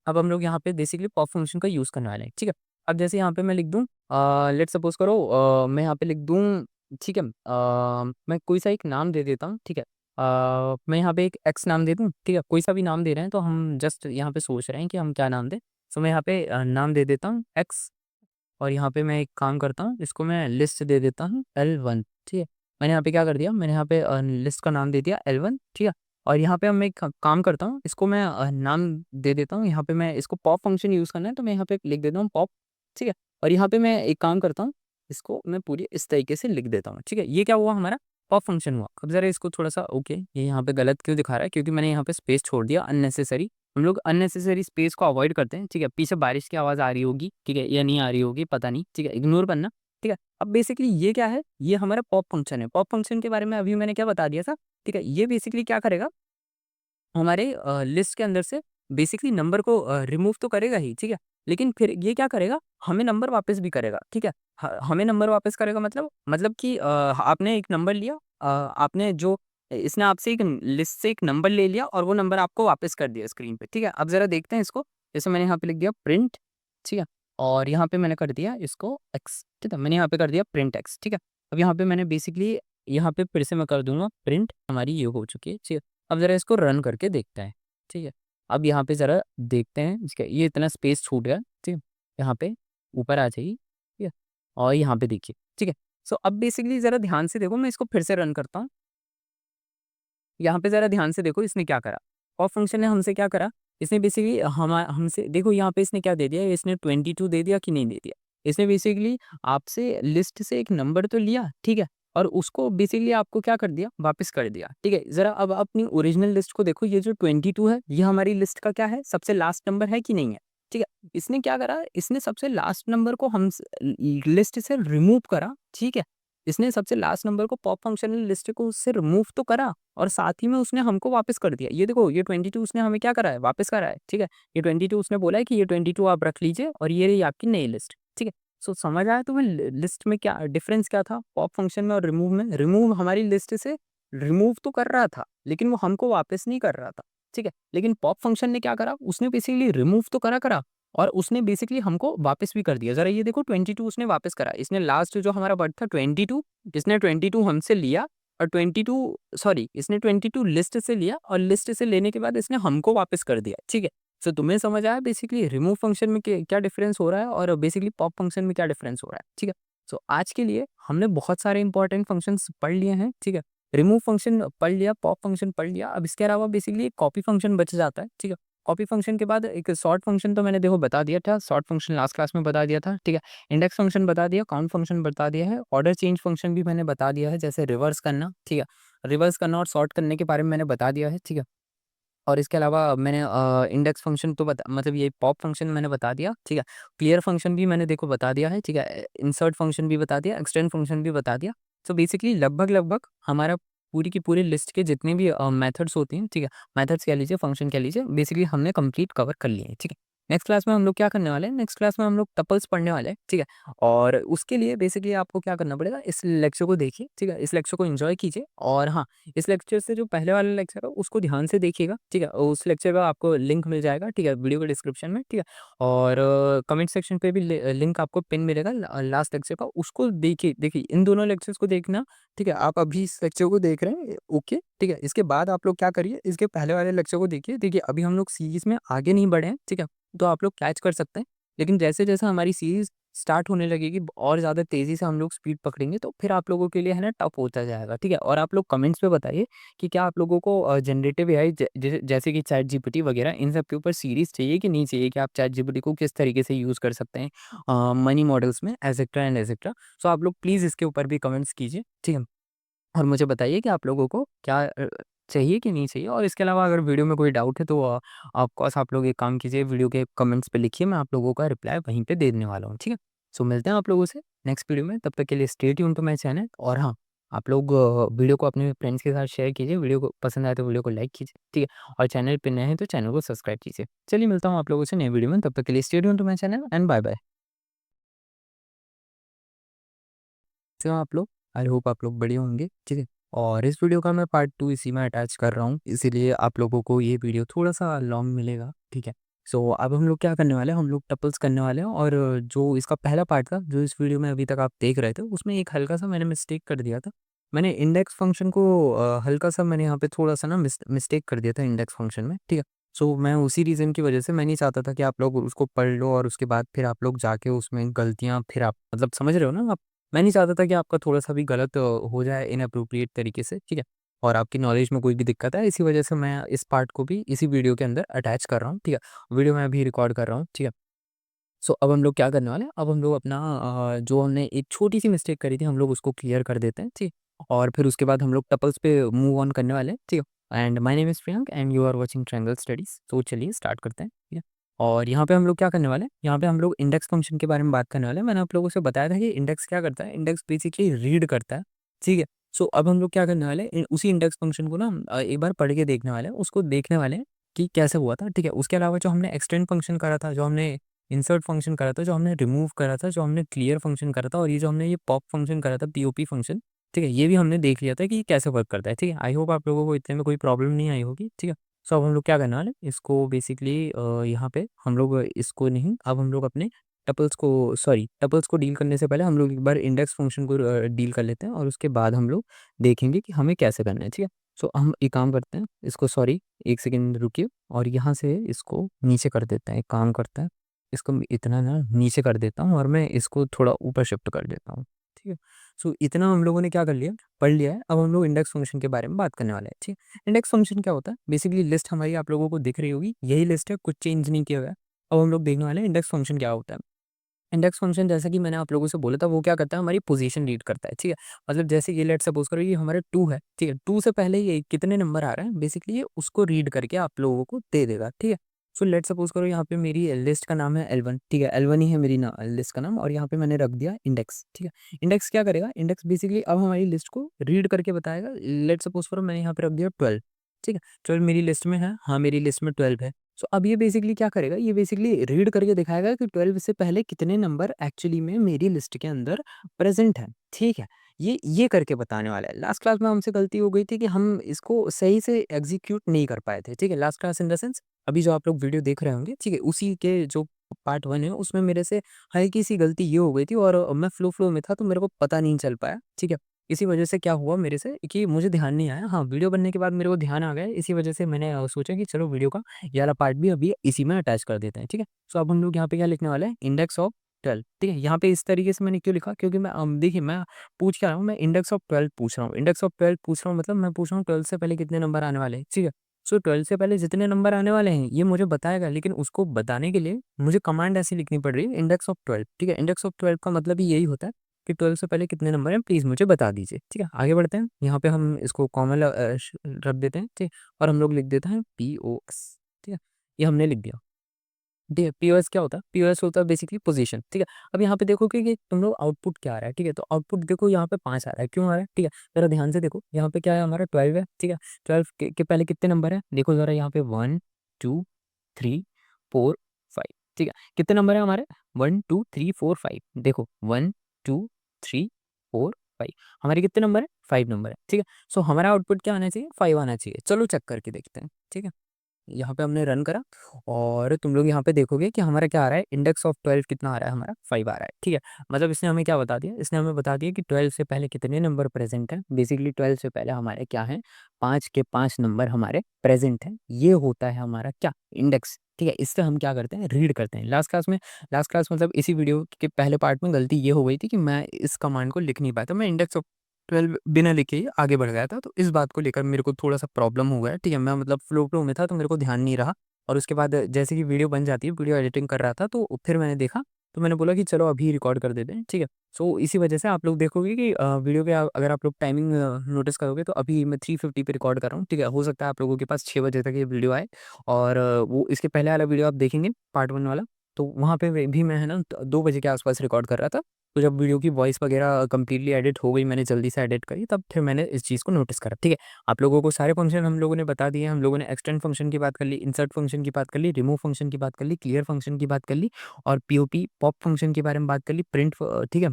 अब हम लोग यहाँ पे बेसिकली पॉप फंक्शन का यूज़ करने वाले हैं, ठीक है। अब जैसे यहाँ पे मैं लिख दूँ लेट्स सपोज़ करो मैं यहाँ पे लिख दूँ, ठीक है। मैं कोई सा एक नाम दे देता हूँ, ठीक है। मैं यहाँ पे एक एक्स नाम दे दूँ, ठीक है। कोई सा भी नाम दे रहे हैं तो हम जस्ट यहाँ पे सोच रहे हैं कि हम क्या नाम दें। सो मैं यहाँ पे नाम दे देता हूँ एक्स और यहाँ पे मैं एक काम करता हूँ, इसको मैं लिस्ट दे देता हूँ L1, ठीक है। मैंने यहाँ पे क्या कर दिया, मैंने यहाँ पे लिस्ट का नाम दे दिया L1, ठीक है। और यहाँ पे अब मैं एक काम करता हूँ, इसको मैं नाम दे देता हूँ, यहाँ पे मैं इसको पॉप फंक्शन यूज़ करना है तो मैं यहाँ पे लिख देता हूँ पॉप, ठीक है। और यहाँ पे मैं एक काम करता हूँ, इसको मैं पूरी इस तरीके से लिख देता हूँ, ठीक है। ये क्या हुआ हमारा, पॉप फंक्शन हुआ। अब ज़रा इसको थोड़ा-सा ओके, ये यहाँ पे गलत क्यों दिखा रहा है, क्योंकि मैंने यहाँ पे स्पेस छोड़ दिया अननेसेसरी। हम लोग अननेसेसरी स्पेस को अवॉइड करते हैं, ठीक है। पीछे बारिश की आवाज़ आ रही होगी, ठीक है, या नहीं आ रही होगी पता नहीं, ठीक है, इग्नोर करना, ठीक है। अब बेसिकली ये क्या है, ये हमारा पॉप फंक्शन है। पॉप फंक्शन के बारे में अभी मैंने क्या बता दिया था, ठीक है। ये बेसिकली क्या करेगा, हमारे लिस्ट के अंदर से बेसिकली नंबर को रिमूव तो करेगा ही, ठीक है। लेकिन फिर ये क्या करेगा, हमें नंबर वापस भी करेगा, ठीक है। हमें नंबर वापस करेगा मतलब कि आपने एक नंबर लिया, आपने जो इसने आपसे एक लिस्ट से एक नंबर ले लिया और वो नंबर आपको वापस कर दिया स्क्रीन पे, ठीक है। अब ज़रा देखते हैं इसको, जैसे मैंने यहाँ पे लिख दिया प्रिंट, ठीक है। और यहाँ पे मैंने कर दिया इसको एक्स, ठीक है। मैंने यहाँ पे कर दिया प्रिंट एक्स, ठीक है। अब यहाँ पे मैंने बेसिकली यहाँ पे फिर से मैं कर दूँगा प्रिंट, हमारी ये हो चुकी है, ठीक है। अब ज़रा इसको रन करके देखते हैं, ठीक है। अब यहाँ पे ज़रा देखते हैं, ठीक है, ये इतना स्पेस छूट गया, ठीक है। यहाँ पे ऊपर आ जाइए, ठीक है, और यहाँ पे देखिए, ठीक है। सो अब बेसिकली ज़रा ध्यान से देखो, मैं इसको फिर से रन करता हूँ। यहाँ पे ज़रा ध्यान से देखो इसने क्या करा, पॉप फंक्शन ने हमसे क्या करा, इसने बेसिकली हमसे देखो यहाँ पे इसने क्या दे दिया, इसने 22 दे दिया कि नहीं दे दिया। इसने बेसिकली आपसे लिस्ट से एक नंबर तो लिया, ठीक है, और उसको बेसिकली आपको क्या कर दिया, वापस कर दिया, ठीक है। ज़रा अब अपनी ओरिजिनल लिस्ट को देखो, ये जो 22 है, ये हमारी लिस्ट का क्या है, सबसे लास्ट नंबर है कि नहीं है, ठीक है। इसने क्या करा, इसने सबसे लास्ट नंबर को हम लिस्ट से रिमूव करा, ठीक है। इसने सबसे लास्ट नंबर को पॉप फंक्शन ने लिस्ट को उससे रिमूव तो करा और साथ ही में उसने हमको वापस कर दिया। ये देखो, ये 22 उसने हमें क्या करा है, वापस करा है, ठीक है? ये 22 उसने बोला है कि ये 22 आप रख लीजिए और ये रही आपकी नई लिस्ट, ठीक है? सो समझ आया तुम्हें लिस्ट में क्या डिफरेंस क्या था पॉप फंक्शन में और रिमूव में? रिमूव हमारी लिस्ट से रिमूव तो कर रहा था, लेकिन वो हमको वापस नहीं कर रहा था, ठीक है? लेकिन पॉप फंक्शन ने क्या करा, उसने बेसिकली रिमूव तो करा और उसने बेसिकली हमको वापस भी कर दिया। ज़रा ये देखो, 22 उसने वापस करा। इसने लास्ट जो हमारा वर्ड था 22, इसने 22 हमसे लिया और 22 सॉरी इसने 22 लिस्ट से लिया और लिस्ट से लेने के बाद इसने हमको वापस कर दिया, ठीक है? सो तुम्हें समझ आया बेसिकली रिमूव फंक्शन में क्या डिफरेंस हो रहा है और बेसिकली पॉप फंक्शन में क्या डिफरेंस हो रहा है, ठीक है? सो आज के लिए हमने बहुत सारे इंपॉर्टेंट फंक्शंस पढ़ लिए हैं, ठीक है? रिमूव फंक्शन पढ़ लिया, पॉप फंक्शन पढ़ लिया। अब इसके अलावा बेसिकली एक कॉपी फंक्शन बच जाता है, ठीक है? कॉपी फंक्शन के बाद एक सॉर्ट फंक्शन तो मैंने देखो बता दिया था, सॉर्ट फंक्शन लास्ट क्लास में बता दिया था, ठीक है? इंडेक्स फंक्शन बता दिया, काउंट फंक्शन बता दिया है, ऑर्डर चेंज फंक्शन भी मैंने बता दिया है, जैसे रिवर्स करना, ठीक है? रिवर्स करना और सॉर्ट करने के बारे में मैंने बता दिया है, ठीक है? और इसके अलावा मैंने इंडेक्स फंक्शन तो बता मतलब ये पॉप फंक्शन मैंने बता दिया, ठीक है? क्लियर फंक्शन भी मैंने देखो बता दिया है, ठीक है? इंसर्ट फंक्शन भी बता दिया, एक्सटेंड फंक्शन भी बता दिया। सो बेसिकली लगभग-लगभग हमारा पूरी की पूरी लिस्ट के जितने भी मेथड्स होती हैं, ठीक है? मेथड्स कह लीजिए, फंक्शन कह लीजिए, बेसिकली हमने कंप्लीट कवर कर लिए हैं, ठीक है? नेक्स्ट क्लास में हम लोग क्या करने वाले हैं, नेक्स्ट क्लास में हम लोग टपल्स पढ़ने वाले हैं, ठीक है? और उसके लिए बेसिकली आपको क्या करना पड़ेगा, इस लेक्चर को देखिए, ठीक है? इस लेक्चर को एन्जॉय कीजिए और हाँ, इस लेक्चर से जो पहले वाला लेक्चर है उसको ध्यान से देखिएगा, ठीक है? उस लेक्चर का आपको लिंक मिल जाएगा, ठीक है? वीडियो के डिस्क्रिप्शन में, ठीक है? और कमेंट सेक्शन पे भी लिंक आपको पिन मिलेगा लास्ट लेक्चर का, उसको देखिए देखिए इन दोनों लेक्चर्स को देखना, ठीक है? आप अभी इस लेक्चर को देख रहे हैं, ओके, ठीक है? इसके बाद आप लोग क्या करिए, इसके पहले वाले लेक्चर को देखिए। देखिए अभी हम लोग सीरीज़ में आगे नहीं बढ़े हैं, ठीक है? तो आप लोग कैच कर सकते हैं। लेकिन जैसे-जैसे हमारी सीरीज़ स्टार्ट होने लगेगी और ज़्यादा तेज़ी से हम लोग स्पीड पकड़ेंगे तो फिर आप लोगों के लिए है ना टफ होता जाएगा, ठीक है? और आप लोग कमेंट्स में बताइए कि क्या आप लोगों को जनरेटिव एआई जैसे कि चैट जीपीटी वगैरह इन सब के ऊपर सीरीज़ चाहिए कि नहीं चाहिए? कि आप चैट जीपीटी को किस तरीके से यूज़ कर सकते हैं मनी मॉडल्स में एटसेट्रा एंड एटसेट्रा। सो आप लोग प्लीज़ इसके ऊपर भी कमेंट्स कीजिए, ठीक है? और मुझे बताइए कि आप लोगों को क्या चाहिए कि नहीं चाहिए? और इसके अलावा अगर वीडियो में कोई डाउट है तो ऑफ कोर्स आप लोग एक काम कीजिए, वीडियो के कमेंट्स पे लिखिए, मैं आप लोगों का रिप्लाई वहीं पे दे देने वाला हूँ, ठीक है? सो मिलते हैं आप लोगों से नेक्स्ट वीडियो में, तब तक के लिए stay tuned to my channel और हाँ, आप लोग वीडियो को अपने फ्रेंड्स के साथ शेयर कीजिए, वीडियो को पसंद आए तो वीडियो को लाइक कीजिए, ठीक है? और चैनल पे नए हैं तो चैनल को सब्सक्राइब कीजिए। चलिए मिलता हूँ आप लोगों से नए वीडियो में, तब तक के लिए stay tuned to my channel and bye bye. तो आप लोग आई होप आप लोग बढ़िया होंगे, ठीक है? और इस वीडियो का मैं पार्ट 2 इसी में अटैच कर रहा हूँ, इसीलिए आप लोगों को ये वीडियो थोड़ा-सा लॉन्ग मिलेगा, ठीक है? सो अब हम लोग क्या करने वाले हैं, हम लोग टपल्स करने वाले हैं और जो इसका पहला पार्ट था, जो इस वीडियो में अभी तक आप देख रहे थे, उसमें एक हल्का-सा मैंने मिस्टेक कर दिया था। मैंने इंडेक्स फंक्शन को हल्का-सा मैंने यहाँ पे थोड़ा-सा ना मिस्टेक कर दिया था इंडेक्स फंक्शन में, ठीक है? सो मैं उसी रीज़न की वजह से मैं नहीं चाहता था कि आप लोग उसको पढ़ लो और उसके बाद फिर आप लोग जाके उसमें गलतियाँ फिर आप मतलब समझ रहे हो ना आप? मैं नहीं चाहता था कि आपका थोड़ा-सा भी गलत हो जाए इनएप्रोप्रिएट तरीके से, ठीक है? और आपकी नॉलेज में कोई भी दिक्कत है, इसी वजह से मैं इस पार्ट को भी इसी वीडियो के अंदर अटैच कर रहा हूँ, ठीक है? वीडियो मैं अभी रिकॉर्ड कर रहा हूँ, ठीक है? सो अब हम लोग क्या करने वाले हैं, अब हम लोग अपना जो हमने एक छोटी-सी मिस्टेक करी थी, हम लोग उसको क्लियर कर देते हैं, ठीक? और फिर उसके बाद हम लोग टपल्स पे मूव ऑन करने वाले हैं, ठीक है? And my name is Priyank and you are watching triangle studies. तो चलिए स्टार्ट करते हैं, ठीक है? और यहाँ पे हम लोग क्या करने वाले हैं, यहाँ पे हम लोग इंडेक्स फंक्शन के बारे में बात करने वाले हैं। मैंने आप लोगों से बताया था कि इंडेक्स क्या करता है, इंडेक्स बेसिकली रीड करता है, ठीक है? सो अब हम लोग क्या करने वाले हैं, उसी इंडेक्स फंक्शन को ना एक बार पढ़ के देखने वाले हैं, उसको देखने वाले हैं कि कैसे हुआ था, ठीक है? उसके अलावा जो हमने एक्सटेंड फंक्शन करा था, जो हमने इंसर्ट फंक्शन करा था, जो हमने रिमूव करा था, जो हमने क्लियर फंक्शन करा था और ये जो हमने ये पॉप फंक्शन करा था, पीओपी फंक्शन, ठीक है? ये भी हमने देख लिया था कि ये कैसे वर्क करता है, ठीक है? आई होप आप लोगों को इतने में कोई प्रॉब्लम नहीं आई होगी, ठीक है? सो अब हम लोग क्या करने वाले हैं, इसको बेसिकली यहाँ पे हम लोग इसको नहीं, अब हम लोग अपने टपल्स को डील करने से पहले हम लोग एक बार इंडेक्स फंक्शन को डील कर लेते हैं और उसके बाद हम लोग देखेंगे कि हमें कैसे करना है, ठीक है? सो हम एक काम करते हैं, इसको सॉरी 1 सेकंड रुकिए और यहाँ से इसको नीचे कर देते हैं, एक काम करते हैं, इसको मैं इतना ना नीचे कर देता हूँ और मैं इसको थोड़ा ऊपर शिफ्ट कर देता हूँ, ठीक है? सो इतना हम लोगों ने क्या कर लिया, पढ़ लिया है, अब हम लोग इंडेक्स फंक्शन के बारे में बात करने वाले हैं, ठीक है? इंडेक्स फंक्शन क्या होता है? बेसिकली लिस्ट हमारी आप लोगों को दिख रही होगी, यही लिस्ट है, कुछ चेंज नहीं किया गया है। अब हम लोग देखने वाले हैं इंडेक्स फंक्शन क्या होता है। इंडेक्स फंक्शन जैसा कि मैंने आप लोगों से बोला था वो क्या करता है, हमारी पोजीशन रीड करता है, ठीक है? मतलब जैसे ये लेट्स सपोज़ करो ये हमारे 2 है, ठीक है? 2 से पहले ये कितने नंबर आ रहे हैं बेसिकली ये उसको रीड करके आप लोगों को दे देगा, ठीक है? सो लेट्स सपोज करो यहाँ पे मेरी लिस्ट का नाम है L1, ठीक है, L1 ही है मेरी ना लिस्ट का नाम, और यहाँ पे मैंने रख दिया इंडेक्स, ठीक है। इंडेक्स क्या करेगा, इंडेक्स बेसिकली अब हमारी लिस्ट को रीड करके बताएगा। लेट्स सपोज करो मैंने यहाँ पे रख दिया 12, ठीक है, 12 मेरी लिस्ट में है, हाँ मेरी लिस्ट में 12 है। सो अब ये बेसिकली क्या करेगा, ये बेसिकली रीड करके दिखाएगा कि 12 से पहले कितने नंबर एक्चुअली में मेरी लिस्ट के अंदर प्रेजेंट है, ठीक है। ये करके बताने वाला है। लास्ट क्लास में हमसे गलती हो गई थी कि हम इसको सही से एग्जीक्यूट नहीं कर पाए थे, ठीक है। Last class in the sense अभी जो आप लोग वीडियो देख रहे होंगे, ठीक है, उसी के जो पार्ट 1 है उसमें मेरे से हल्की सी गलती ये हो गई थी, और मैं फ्लो में था तो मेरे को पता नहीं चल पाया, ठीक है। इसी वजह से क्या हुआ मेरे से कि मुझे ध्यान नहीं आया, हाँ वीडियो बनने के बाद मेरे को ध्यान आ गया। इसी वजह से मैंने सोचा कि चलो वीडियो का ये वाला पार्ट भी अभी इसी में अटैच कर देते हैं, ठीक है। सो अब हम लोग यहाँ पे क्या लिखने वाले हैं, इंडेक्स ऑफ 12, ठीक है। यहाँ पे इस तरीके से मैंने क्यों लिखा, क्योंकि मैं देखिए मैं पूछ क्या रहा हूँ, मैं इंडेक्स ऑफ 12 पूछ रहा हूँ। इंडेक्स ऑफ 12 पूछ रहा हूँ मतलब मैं पूछ रहा हूँ 12 से पहले कितने नंबर आने वाले हैं, ठीक है। सो 12 से पहले जितने नंबर आने वाले हैं ये मुझे बताएगा, लेकिन उसको बताने के लिए मुझे कमांड ऐसी लिखनी पड़ रही है, इंडेक्स ऑफ 12, ठीक है। इंडेक्स ऑफ 12 का मतलब ही यही होता है कि 12 से पहले कितने नंबर हैं प्लीज़ मुझे बता दीजिए, ठीक है। आगे बढ़ते हैं, यहाँ पे हम इसको कॉमन रख देते हैं, ठीक है, और हम लोग लिख देते हैं POS, ठीक है। ये हमने लिख दिया, ठीक है। पीओएस क्या होता है, पीओएस होता है बेसिकली पोजीशन, ठीक है। अब यहाँ पे देखो कि तुम लोग आउटपुट क्या आ रहा है, ठीक है। तो आउटपुट देखो यहाँ पे 5 आ रहा है, क्यों आ रहा है, ठीक है। जरा ध्यान से देखो, यहाँ पे क्या है हमारा 12 है, ठीक है। 12 के पहले कितने नंबर है, देखो जरा यहाँ पे 1 2 3 4 5, ठीक है। कितने नंबर है हमारे, 1 2 3 4 5, देखो 1 2 3 4 5, हमारे कितने नंबर है, 5 नंबर है, ठीक है। सो हमारा आउटपुट क्या आना चाहिए, 5 आना चाहिए। चलो चेक करके देखते हैं, ठीक है। यहाँ पे हमने रन करा, और तुम लोग यहाँ पे देखोगे कि हमारा क्या आ रहा है, इंडेक्स ऑफ 12 कितना आ रहा है, हमारा 5 आ रहा है, ठीक है। मतलब इसने हमें क्या बता दिया, इसने हमें बता दिया कि 12 से पहले कितने नंबर प्रेजेंट हैं। बेसिकली 12 से पहले हमारे क्या हैं, 5 के 5 नंबर हमारे प्रेजेंट हैं। ये होता है हमारा क्या, इंडेक्स, ठीक है। इससे हम क्या करते हैं, रीड करते हैं। लास्ट क्लास मतलब इसी वीडियो के पहले पार्ट में गलती ये हो गई थी कि मैं इस कमांड को लिख नहीं पाया था, मैं इंडेक्स ऑफ 12 बिना लिखे ही आगे बढ़ गया था, तो इस बात को लेकर मेरे को थोड़ा-सा प्रॉब्लम हो गया, ठीक है। मैं मतलब फ्लो में था तो मेरे को ध्यान नहीं रहा, और उसके बाद जैसे कि वीडियो बन जाती है, वीडियो एडिटिंग कर रहा था तो फिर मैंने देखा, तो मैंने बोला कि चलो अभी रिकॉर्ड कर देते हैं, ठीक है। सो इसी वजह से आप लोग देखोगे कि वीडियो पे अगर आप लोग टाइमिंग नोटिस करोगे तो अभी मैं 3:50 पे रिकॉर्ड कर रहा हूँ, ठीक है। हो सकता है आप लोगों के पास 6 बजे तक ये वीडियो आए, और वो इसके पहले वाला वीडियो आप देखेंगे पार्ट 1 वाला, तो वहाँ पे भी मैं है ना 2 बजे के आस-पास रिकॉर्ड कर रहा था। तो जब वीडियो की वॉइस वगैरह कंप्लीटली एडिट हो गई, मैंने जल्दी से एडिट करी, तब फिर मैंने इस चीज़ को नोटिस करा, ठीक है। आप लोगों को सारे फंक्शन हम लोगों ने बता दिए, हम लोगों ने एक्सटेंड फंक्शन की बात कर ली, इंसर्ट फंक्शन की बात कर ली, रिमूव फंक्शन की बात कर ली, क्लियर फंक्शन की बात कर ली, और पीओपी पॉप फंक्शन के बारे में बात कर ली, प्रिंट ठीक है।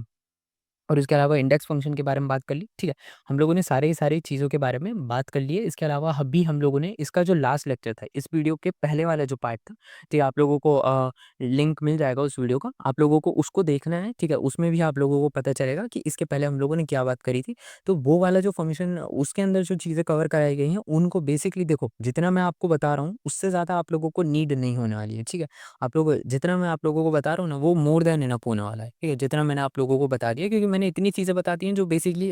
और इसके अलावा इंडेक्स फ़ंक्शन के बारे में बात कर ली, ठीक है। हम लोगों ने सारे ही सारी चीज़ों के बारे में बात कर ली है। इसके अलावा अभी हम लोगों ने इसका जो लास्ट लेक्चर था, इस वीडियो के पहले वाला जो पार्ट था, ठीक है, आप लोगों को लिंक मिल जाएगा उस वीडियो का, आप लोगों को उसको देखना है, ठीक है। उसमें भी आप लोगों को पता चलेगा कि इसके पहले हम लोगों ने क्या बात करी थी। तो वो वाला जो फ़ंक्शन उसके अंदर जो चीज़ें कवर कराई गई हैं, उनको बेसिकली देखो, जितना मैं आपको बता रहा हूँ, उससे ज़्यादा आप लोगों को नीड नहीं होने वाली है, ठीक है। आप लोग जितना मैं आप लोगों को बता रहा हूँ ना, वो मोर देन इनफ होने वाला है, ठीक है। जितना मैंने आप लोगों को बता दिया, क्योंकि मैंने इतनी चीज़ें बता दी हैं जो बेसिकली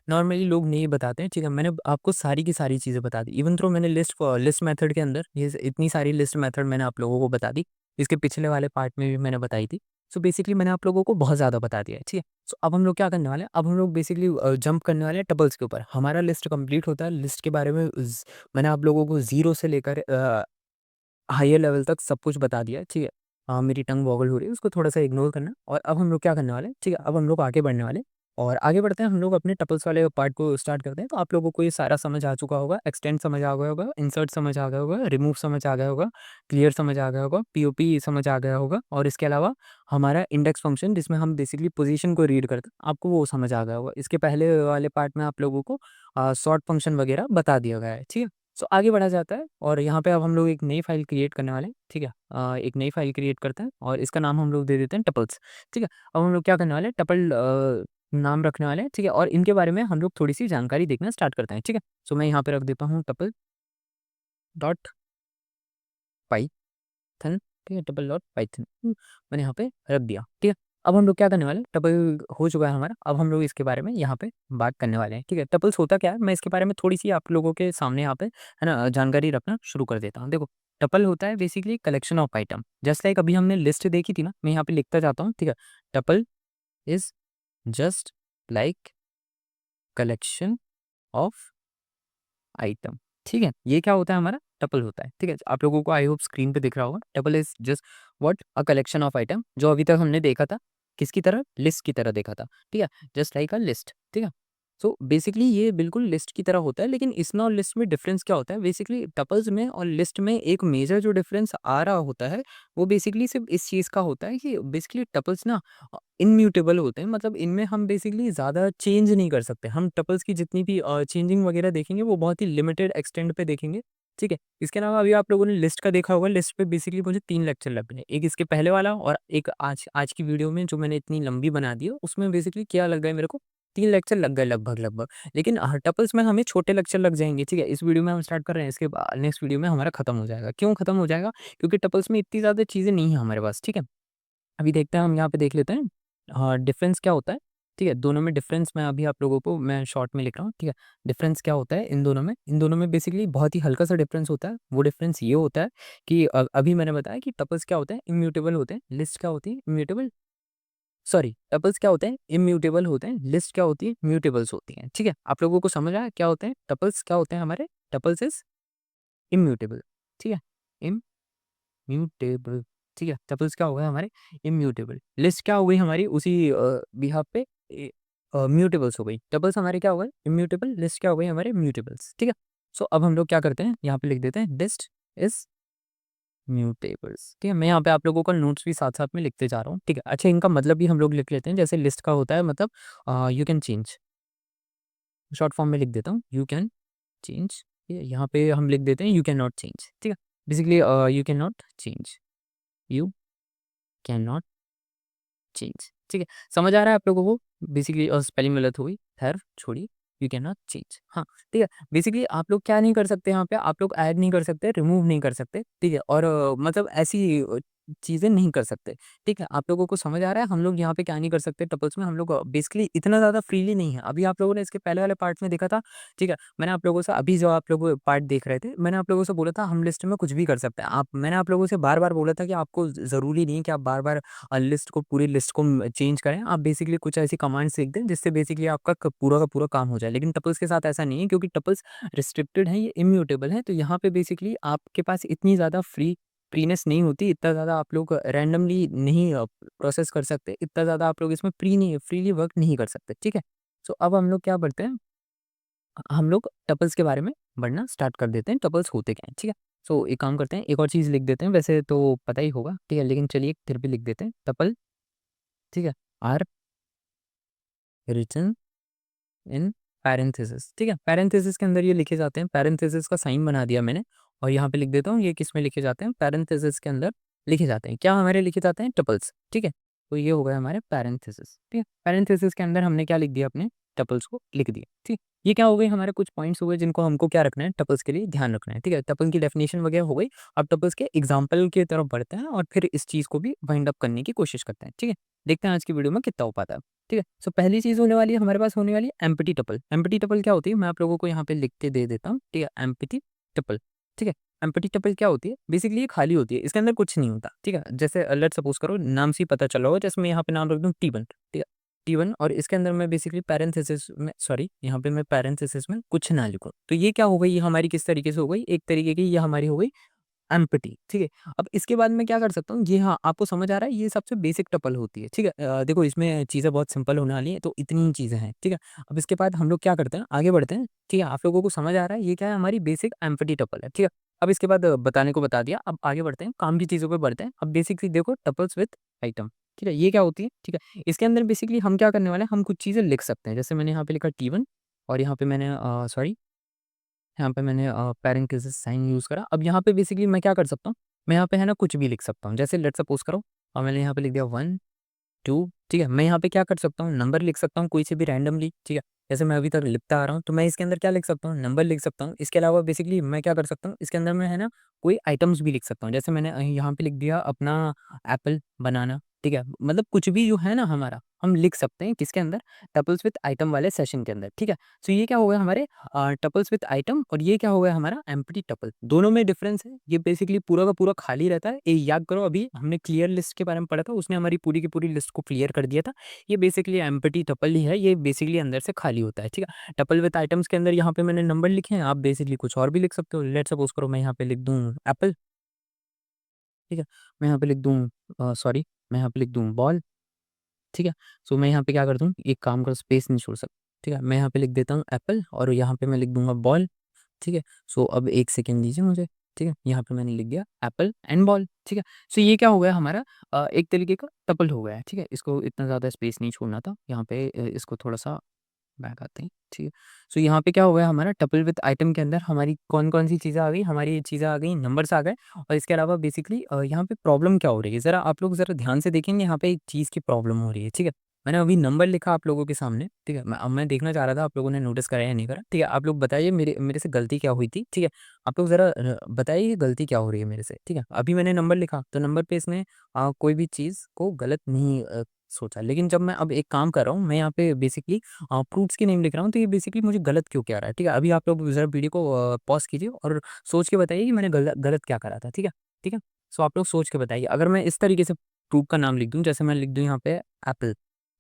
नॉर्मली लोग नहीं बताते हैं, ठीक है। मैंने आपको सारी की सारी चीज़ें बता दी, इवन थ्रो मैंने लिस्ट मेथड के अंदर ये इतनी सारी लिस्ट मेथड मैंने आप लोगों को बता दी। इसके पिछले वाले पार्ट में भी मैंने बताई थी। सो बेसिकली मैंने आप लोगों को बहुत ज़्यादा बता दिया है, ठीक है। सो अब हम लोग क्या करने वाले हैं, अब हम लोग बेसिकली जंप करने वाले हैं टपल्स के ऊपर। हमारा लिस्ट कंप्लीट होता है, लिस्ट के बारे में मैंने आप लोगों को जीरो से लेकर हायर लेवल तक सब कुछ बता दिया है, ठीक है। मेरी टंग वॉगल हो रही है, उसको थोड़ा-सा इग्नोर करना, और अब हम लोग क्या करने वाले हैं, ठीक है, अब हम लोग आगे बढ़ने वाले हैं, और आगे बढ़ते हैं, हम लोग अपने टपल्स वाले पार्ट को स्टार्ट करते हैं। तो आप लोगों को ये सारा समझ आ चुका होगा, एक्सटेंड समझ आ गया होगा, इंसर्ट समझ आ गया होगा, रिमूव समझ आ गया होगा, क्लियर समझ आ गया होगा, पीओपी समझ आ गया होगा, और इसके अलावा हमारा इंडेक्स फंक्शन जिसमें हम बेसिकली पोज़ीशन को रीड करते हैं, आपको वो समझ आ गया होगा। इसके पहले वाले पार्ट में आप लोगों को सॉर्ट फंक्शन वगैरह बता दिया गया है, ठीक है। सो आगे बढ़ा जाता है, और यहाँ पे अब हम लोग एक नई फाइल क्रिएट करने वाले हैं, ठीक है। एक नई फाइल क्रिएट करते हैं, और इसका नाम हम लोग दे देते हैं टपल्स, ठीक है। अब हम लोग क्या करने वाले हैं, टपल नाम रखने वाले हैं, ठीक है, और इनके बारे में हम लोग थोड़ी-सी जानकारी देखना स्टार्ट करते हैं, ठीक है। सो मैं यहाँ पे रख देता हूँ टपल डॉट पाइथन, ठीक है, टपल डॉट पाइथन मैंने यहाँ पे रख दिया, ठीक है। अब हम लोग क्या करने वाले हैं, टपल हो चुका है हमारा, अब हम लोग इसके बारे में यहाँ पे बात करने वाले हैं, ठीक है। टपल्स होता क्या है, मैं इसके बारे में थोड़ी-सी आप लोगों के सामने यहाँ पे है ना जानकारी रखना शुरू कर देता हूँ। देखो, टपल होता है basically collection of item, just like अभी हमने लिस्ट देखी थी ना, मैं यहाँ पे लिखता जाता हूँ, ठीक है। Tuple is just like collection of item, ठीक है। ये क्या होता है हमारा टपल होता है, ठीक है? आप लोगों को आई होप स्क्रीन पे दिख रहा होगा। Tuple is just what a collection of item, जो अभी तक हमने देखा था, किसकी तरह? लिस्ट की तरह देखा था, ठीक है? जस्ट लाइक अ लिस्ट, ठीक है? सो बेसिकली ये बिल्कुल लिस्ट की तरह होता है, लेकिन इसमें और लिस्ट में डिफरेंस क्या होता है? बेसिकली टपल्स में और लिस्ट में एक मेजर जो डिफरेंस आ रहा होता है, वो बेसिकली सिर्फ़ इस चीज़ का होता है कि बेसिकली टपल्स ना इम्यूटेबल होते हैं, मतलब इनमें हम बेसिकली ज़्यादा चेंज नहीं कर सकते। हम टपल्स की जितनी भी चेंजिंग वगैरह देखेंगे, वो बहुत ही लिमिटेड एक्सटेंट पे देखेंगे, ठीक है? इसके अलावा अभी आप लोगों ने लिस्ट का देखा होगा, लिस्ट पे बेसिकली मुझे 3 लेक्चर लग गए। एक इसके पहले वाला और एक आज आज की वीडियो में जो मैंने इतनी लंबी बना दी है, उसमें बेसिकली क्या लग गए मेरे को, 3 लेक्चर लग गए लगभग-लगभग। लेकिन टपल्स में हमें छोटे लेक्चर लग जाएँगे, ठीक है? इस वीडियो में हम स्टार्ट कर रहे हैं, इसके नेक्स्ट वीडियो में हमारा खत्म हो जाएगा। क्यों खत्म हो जाएगा? क्योंकि टपल्स में इतनी ज़्यादा चीज़ें नहीं है हमारे पास, ठीक है? अभी देखते हैं, हम यहाँ पे देख लेते हैं डिफरेंस क्या होता है, ठीक है? दोनों में डिफरेंस मैं अभी आप लोगों को मैं शॉर्ट में लिख रहा हूँ, ठीक है? डिफरेंस क्या होता है इन दोनों में? इन दोनों में बेसिकली बहुत ही हल्का-सा डिफरेंस होता है। वो डिफरेंस ये होता है कि अभी मैंने बताया कि टपल्स क्या होते हैं? इम्यूटेबल होते हैं। लिस्ट क्या होती है? इम्यूटेबल, सॉरी, टपल्स क्या होते हैं? इम्यूटेबल होते हैं। लिस्ट क्या होती है? म्यूटेबल्स होती हैं, ठीक है? आप लोगों को समझ आया क्या होते हैं? टपल्स क्या होते हैं हमारे? टपल्स इज़ इम्यूटेबल, ठीक है? इम्यूटेबल, ठीक है? टपल्स क्या हो गए हमारे? इम्यूटेबल। लिस्ट क्या हो गई हमारी उसी बिहाफ़ पे म्यूटेबल्स हो गई। टपल्स हमारे क्या हो गए? इम्यूटेबल। लिस्ट क्या हो गई हमारे? म्यूटेबल्स, ठीक है? सो अब हम लोग क्या करते हैं, यहाँ पे लिख देते हैं लिस्ट इज़ म्यूटेबल्स, ठीक है? मैं यहाँ पे आप लोगों को नोट्स भी साथ-साथ में लिखते जा रहा हूँ, ठीक है? अच्छा, इनका मतलब भी हम लोग लिख लेते हैं। जैसे लिस्ट का होता है मतलब you can change, short form में लिख देता हूँ, यू कैन चेंज। ये यहाँ पे हम लिख देते हैं यू कैन नॉट चेंज, ठीक है? Basically you can not change, you can not change, ठीक है? समझ आ रहा है आप लोगों को? बेसिकली स्पेलिंग गलत हो गई, खैर छोड़िए, यू कैन नॉट चेंज, हाँ, ठीक है? बेसिकली आप लोग क्या नहीं कर सकते यहाँ पे, आप लोग ऐड नहीं कर सकते, रिमूव नहीं कर सकते, ठीक है? और मतलब ऐसी चीज़ें नहीं कर सकते, ठीक है? आप लोगों को समझ आ रहा है? हम लोग यहाँ पे क्या नहीं कर सकते टपल्स में, हम लोग बेसिकली इतना ज़्यादा फ्रीली नहीं है। अभी आप लोगों ने इसके पहले वाले पार्ट में देखा था, ठीक है? मैंने आप लोगों से अभी जो आप लोग पार्ट देख रहे थे, मैंने आप लोगों से बोला था हम लिस्ट में कुछ भी कर सकते हैं। मैंने आप लोगों से बार-बार बोला था कि आपको ज़रूरी नहीं है कि आप बार-बार लिस्ट को, पूरी लिस्ट को चेंज करें। आप बेसिकली कुछ ऐसी कमांड्स लिख दें जिससे बेसिकली आपका पूरा का पूरा काम हो जाए। लेकिन टपल्स के साथ ऐसा नहीं है, क्योंकि टपल्स रिस्ट्रिक्टेड हैं, ये इम्यूटेबल हैं। तो यहाँ पे बेसिकली आपके पास इतनी ज़्यादा फ्रीनेस नहीं होती, इतना ज़्यादा आप लोग रैंडमली नहीं प्रोसेस कर सकते, इतना ज़्यादा आप लोग इसमें फ्रीली वर्क नहीं कर सकते, ठीक है? सो अब हम लोग क्या बढ़ते हैं, हम लोग टपल्स के बारे में बढ़ना स्टार्ट कर देते हैं, टपल्स होते क्या हैं, ठीक है? सो एक काम करते हैं, एक और चीज़ लिख देते हैं, वैसे तो पता ही होगा, ठीक है? लेकिन चलिए फिर भी लिख देते हैं, टपल, ठीक है? आर रिटन इन पैरेंथेसिस, ठीक है? पैरेंथेसिस के अंदर ये लिखे जाते हैं, पैरेंथेसिस का साइन बना दिया मैंने और यहाँ पे लिख देता हूँ, ये किसमें लिखे जाते हैं? पैरेंथेसिस के अंदर लिखे जाते हैं। क्या हमारे लिखे जाते हैं? टपल्स, ठीक है? तो ये हो गए हमारे पैरेंथेसिस, ठीक है? पैरेंथेसिस के अंदर हमने क्या लिख दिया, अपने टपल्स को लिख दिया, ठीक? ये क्या हो गई, हमारे कुछ पॉइंट्स हो गए जिनको हमको क्या रखना है, टपल्स के लिए ध्यान रखना है, ठीक है? टपल की डेफिनेशन वगैरह हो गई। अब टपल्स के एग्जाम्पल की तरफ बढ़ते हैं और फिर इस चीज़ को भी वाइंड अप करने की कोशिश करते हैं, ठीक है? देखते हैं आज की वीडियो में कितना हो पाता है। ठीक है? सो पहली चीज़ होने वाली है हमारे पास, होने वाली है एम्प्टी टपल। एम्प्टी टपल क्या होती है? मैं आप लोगों को यहाँ पे लिख के दे देता हूँ, ठीक है? एम्प्टी टपल, ठीक है? एम्प्टी टपल क्या होती है? बेसिकली ये खाली होती है, इसके अंदर कुछ नहीं होता, ठीक है? जैसे लेट्स सपोज़ करो, नाम से ही पता चला होगा, जैसे मैं यहाँ पे नाम रख दूँ T1, ठीक है? T1 और इसके अंदर मैं बेसिकली पैरेंथेसिस में, सॉरी, यहाँ पे मैं पैरेंथेसिस में कुछ ना लिखूँ। तो ये क्या हो गई, ये हमारी किस तरीके से हो गई? एक तरीके की ये हमारी हो गई एम्पटी, ठीक है? अब इसके बाद मैं क्या कर सकता हूँ, ये, हाँ, आपको समझ आ रहा है, ये सबसे बेसिक टपल होती है, ठीक है? देखो इसमें चीज़ें बहुत सिंपल होने वाली हैं, तो इतनी ही चीज़ें हैं, ठीक है? अब इसके बाद हम लोग क्या करते हैं, आगे बढ़ते हैं, ठीक है? आप लोगों को समझ आ रहा है, ये क्या है, हमारी बेसिक एम्पटी टपल है, ठीक है? अब इसके बाद बताने को बता दिया, अब आगे बढ़ते हैं, काम की चीज़ों पे बढ़ते हैं। अब बेसिक सी देखो, टपल्स विथ आइटम, ठीक है? ये क्या होती है, ठीक है? इसके अंदर बेसिकली हम क्या करने वाले हैं, हम कुछ चीज़ें लिख सकते हैं, जैसे मैंने यहाँ पे लिखा T1 और यहाँ पे मैंने सॉरी, यहाँ पे मैंने पैरेंथेसिस साइन यूज़ करा। अब यहाँ पे बेसिकली मैं क्या कर सकता हूँ, मैं यहाँ पे है ना कुछ भी लिख सकता हूँ। जैसे लेट्स सपोज़ करो और मैंने यहाँ पे लिख दिया 1, 2, ठीक है? मैं यहाँ पे क्या कर सकता हूँ, नंबर लिख सकता हूँ कोई से भी रैंडमली, ठीक है? जैसे मैं अभी तक लिखता आ रहा हूँ, तो मैं इसके अंदर क्या लिख सकता हूँ, नंबर लिख सकता हूँ। इसके अलावा बेसिकली मैं क्या कर सकता हूँ, इसके अंदर मैं है ना कोई आइटम्स भी लिख सकता हूँ। जैसे मैंने यहाँ पे लिख दिया अपना एप्पल, बनाना, ठीक है? मतलब कुछ भी जो है ना हमारा, हम लिख सकते हैं किसके अंदर? टपल्स विथ आइटम वाले सेशन के अंदर, ठीक है? सो ये क्या हो गया हमारे टपल्स विथ आइटम, और ये क्या हो गया हमारा एम्प्टी टपल। दोनों में डिफरेंस है, ये बेसिकली पूरा का पूरा खाली रहता है। ये याद करो, अभी हमने क्लियर लिस्ट के बारे में पढ़ा था, उसने हमारी पूरी की पूरी लिस्ट को क्लियर कर दिया था। ये बेसिकली एम्प्टी टपल ही है, ये बेसिकली अंदर से खाली होता है, ठीक है? टपल विथ आइटम्स के अंदर यहाँ पे मैंने नंबर लिखे हैं, आप बेसिकली कुछ और भी लिख सकते हो। लेट्स सपोज करो मैं यहाँ पे लिख दूँ एप्पल, ठीक है? मैं यहाँ पे लिख दूँ सॉरी, मैं यहाँ पे लिख दूँ बॉल, ठीक है? सो मैं यहाँ पे क्या करता हूँ, एक काम करो, स्पेस नहीं छोड़ सकता, ठीक है? मैं यहाँ पे लिख देता हूँ एप्पल, और यहाँ पे मैं लिख दूँगा बॉल, ठीक है? सो अब 1 सेकंड दीजिए मुझे, ठीक है? यहाँ पे मैंने लिख दिया एप्पल एंड बॉल, ठीक है? सो ये क्या हो गया हमारा एक तरीके का टपल हो गया है, ठीक है? इसको इतना ज़्यादा स्पेस नहीं छोड़ना था। यहाँ पे इसको थोड़ा-सा बैक आते हैं, ठीक है? सो यहाँ पे क्या हो गया हमारा टपल विद आइटम के अंदर हमारी कौन-कौन सी चीज़ें आ गई, हमारी ये चीज़ें आ गई, नंबर्स आ गए, और इसके अलावा बेसिकली यहाँ पे प्रॉब्लम क्या हो रही है, ज़रा आप लोग ज़रा ध्यान से देखेंगे, यहाँ पे एक चीज़ की प्रॉब्लम हो रही है, ठीक है? मैंने अभी नंबर लिखा आप लोगों के सामने, ठीक है? अब मैं देखना चाह रहा था आप लोगों ने नोटिस करा या नहीं करा, ठीक है? आप लोग बताइए मेरे मेरे से गलती क्या हुई थी, ठीक है? आप लोग ज़रा बताइए ये गलती क्या हो रही है मेरे से, ठीक है? अभी मैंने नंबर लिखा, तो नंबर पे इसने कोई भी चीज़ को गलत नहीं सोचा, लेकिन जब मैं अब एक काम कर रहा हूँ, मैं यहाँ पे बेसिकली फ्रूट्स की नेम लिख रहा हूँ, तो ये बेसिकली मुझे गलत क्यों क्या आ रहा है, ठीक है? अभी आप लोग ज़रा वीडियो को पॉज़ कीजिए और सोच के बताइए कि मैंने गलत क्या करा था, ठीक है? ठीक है? सो आप लोग सोच के बताइए, अगर मैं इस तरीके से फ्रूट का नाम लिख दूँ, जैसे मैं लिख दूँ यहाँ पे एप्पल,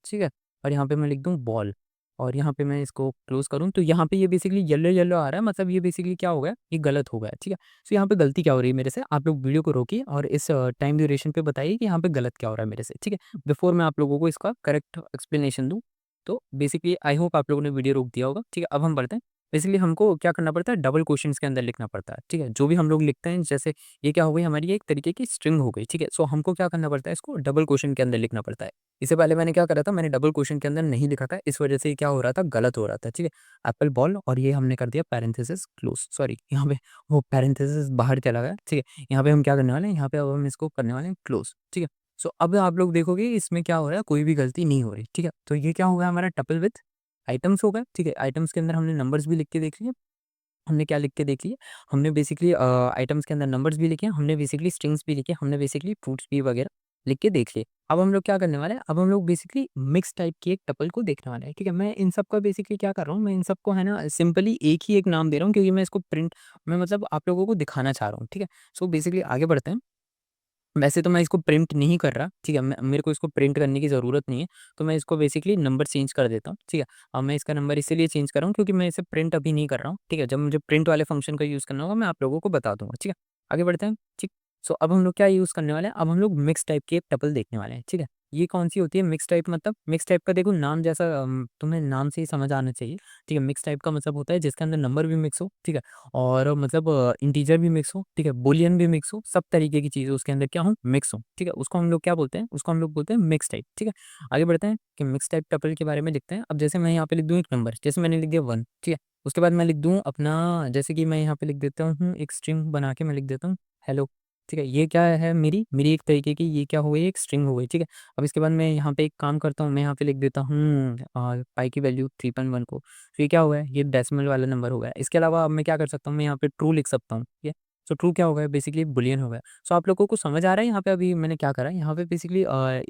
ठीक है? और यहाँ पे मैं लिख दूँ बॉल, और यहाँ पे मैं इसको क्लोज़ करूँ, तो यहाँ पे ये बेसिकली येलो-येलो आ रहा है, मतलब ये बेसिकली क्या हो गया, ये गलत हो गया है, ठीक है? सो यहाँ पे गलती क्या हो रही है मेरे से, आप लोग वीडियो को रोकिए और इस टाइम ड्यूरेशन पे बताइए कि यहाँ पे गलत क्या हो रहा है मेरे से, ठीक है? बिफ़ोर मैं आप लोगों को इसका करेक्ट एक्सप्लेनेशन दूँ। तो बेसिकली आई होप आप लोगों ने वीडियो रोक दिया होगा, ठीक है? अब हम बढ़ते हैं। बेसिकली हमको क्या करना पड़ता है, डबल क्वेश्चन्स के अंदर लिखना पड़ता है, ठीक है? जो भी हम लोग लिखते हैं, जैसे ये क्या हो गई हमारी एक तरीके की स्ट्रिंग हो गई, ठीक है? सो हमको क्या करना पड़ता है, इसको डबल क्वेश्चन के अंदर लिखना पड़ता है। इससे पहले मैंने क्या करा था, मैंने डबल क्वेश्चन के अंदर नहीं लिखा था, इस वजह से ये क्या हो रहा था, गलत हो रहा था, ठीक है? एप्पल बॉल, और ये हमने कर दिया पैरेंथेसिस क्लोज़, सॉरी यहाँ पे वो पैरेंथेसिस बाहर चला गया, ठीक है? यहाँ पे हम क्या करने वाले हैं, यहाँ पे अब हम इसको करने वाले हैं क्लोज़, ठीक है? सो अब आप लोग देखोगे इसमें क्या हो रहा है, कोई भी गलती नहीं हो रही, ठीक है? तो ये क्या हो गया हमारा टपल विथ आइटम्स हो गया, ठीक है? आइटम्स के अंदर हमने नंबर्स भी लिख के देख लिए। हमने क्या लिख के देख लिए, हमने बेसिकली आइटम्स के अंदर नंबर्स भी लिखे, हमने बेसिकली स्ट्रिंग्स भी लिखे, हमने बेसिकली फ्रूट्स भी वगैरह लिख के देख लिए। अब हम लोग क्या करने वाले हैं, अब हम लोग बेसिकली मिक्स टाइप की एक टपल को देखने वाले हैं, ठीक है? मैं इन सब का बेसिकली क्या कर रहा हूँ, मैं इन सबको है ना सिंपली एक ही एक नाम दे रहा हूँ, क्योंकि मैं इसको प्रिंट मैं मतलब आप लोगों को दिखाना चाह रहा हूँ, ठीक है? सो बेसिकली आगे बढ़ते हैं। वैसे तो मैं इसको प्रिंट नहीं कर रहा, ठीक है? मेरे को इसको प्रिंट करने की ज़रूरत नहीं है, तो मैं इसको बेसिकली नंबर चेंज कर देता हूँ, ठीक है? अब मैं इसका नंबर इसीलिए चेंज कर रहा हूँ क्योंकि मैं इसे प्रिंट अभी नहीं कर रहा हूँ, ठीक है? जब मुझे प्रिंट वाले फंक्शन का यूज़ करना होगा, मैं आप लोगों को बता दूँगा, ठीक है? आगे बढ़ते हैं, ठीक? सो अब हम लोग क्या यूज़ करने वाले हैं, अब हम लोग मिक्स टाइप की एक टपल देखने वाले हैं, ठीक है? ये कौन-सी होती है मिक्स टाइप, मतलब मिक्स टाइप का देखो नाम जैसा तुम्हें नाम से ही समझ आना चाहिए, ठीक है? मिक्स टाइप का मतलब होता है जिसके अंदर नंबर भी मिक्स हो, ठीक है? और मतलब इंटीजर भी मिक्स हो, ठीक है? बूलियन भी मिक्स हो, सब तरीके की चीज़ें उसके अंदर क्या हो, मिक्स हो, ठीक है? उसको हम लोग क्या बोलते हैं? उसको हम लोग बोलते हैं मिक्स टाइप, ठीक है? आगे बढ़ते हैं कि मिक्स टाइप टपल के बारे में लिखते हैं। अब जैसे मैं यहाँ पे लिख दूँ एक नंबर, जैसे मैंने लिख दिया 1, ठीक है? उसके बाद मैं लिख दूँ अपना, जैसे कि मैं यहाँ पे लिख देता हूँ एक स्ट्रिंग बना के मैं लिख देता हूँ हेलो, ठीक है? ये क्या है, मेरी मेरी एक तरीके की ये क्या हो गई, एक स्ट्रिंग हो गई, ठीक है? अब इसके बाद मैं यहाँ पे एक काम करता हूँ, मैं यहाँ पे लिख देता हूँ पाई की वैल्यू 3.1 को। तो ये क्या हुआ है, ये डेसिमल वाला नंबर हो गया। इसके अलावा अब मैं क्या कर सकता हूँ, मैं यहाँ पे ट्रू लिख सकता हूँ, ठीक है? सो ट्रू क्या हो गया, बेसिकली बूलियन हो गया। सो आप लोगों को समझ आ रहा है यहाँ पे अभी मैंने क्या करा है? यहाँ पे बेसिकली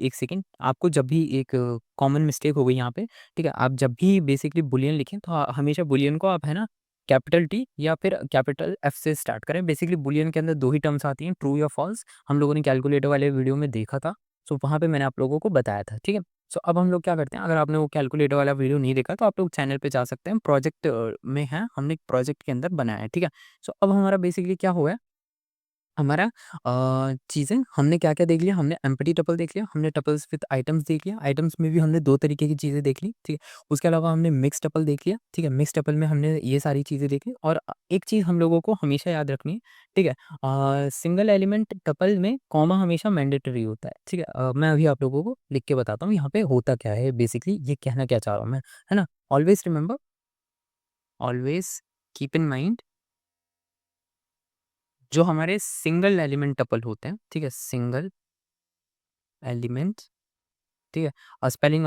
एक सेकंड, आपको जब भी एक कॉमन मिस्टेक हो गई यहाँ पे, ठीक है? आप जब भी बेसिकली बूलियन लिखें तो हमेशा बूलियन को आप है ना कैपिटल टी या फिर कैपिटल एफ से स्टार्ट करें। बेसिकली बूलियन के अंदर 2 ही टर्म्स आती हैं, ट्रू या फॉल्स। हम लोगों ने कैलकुलेटर वाले वीडियो में देखा था। सो वहाँ पे मैंने आप लोगों को बताया था, ठीक है? सो अब हम लोग क्या करते हैं, अगर आपने वो कैलकुलेटर वाला वीडियो नहीं देखा तो आप लोग चैनल पे जा सकते हैं, प्रोजेक्ट में है, हमने एक प्रोजेक्ट के अंदर बनाया है, ठीक है? सो अब हमारा बेसिकली क्या हुआ है, हमारा चीज़ें हमने क्या-क्या देख लिया, हमने एम्प्टी टपल देख लिया, हमने टपल्स विद आइटम्स देख लिया, आइटम्स में भी हमने 2 तरीके की चीज़ें देख ली, ठीक है? उसके अलावा हमने मिक्स टपल देख लिया, ठीक है? मिक्स टपल में हमने ये सारी चीज़ें देखी, और एक चीज़ हम लोगों को हमेशा याद रखनी है, ठीक है? सिंगल एलिमेंट टपल में कॉमा हमेशा मैंडेटरी होता है, ठीक है? मैं अभी आप लोगों को लिख के बताता हूँ यहाँ पे होता क्या है बेसिकली, ये कहना क्या चाह रहा हूँ मैं, है ना? Always remember, always keep in mind, जो हमारे सिंगल एलिमेंट टपल होते हैं, ठीक है? सिंगल एलिमेंट, ठीक है? स्पेलिंग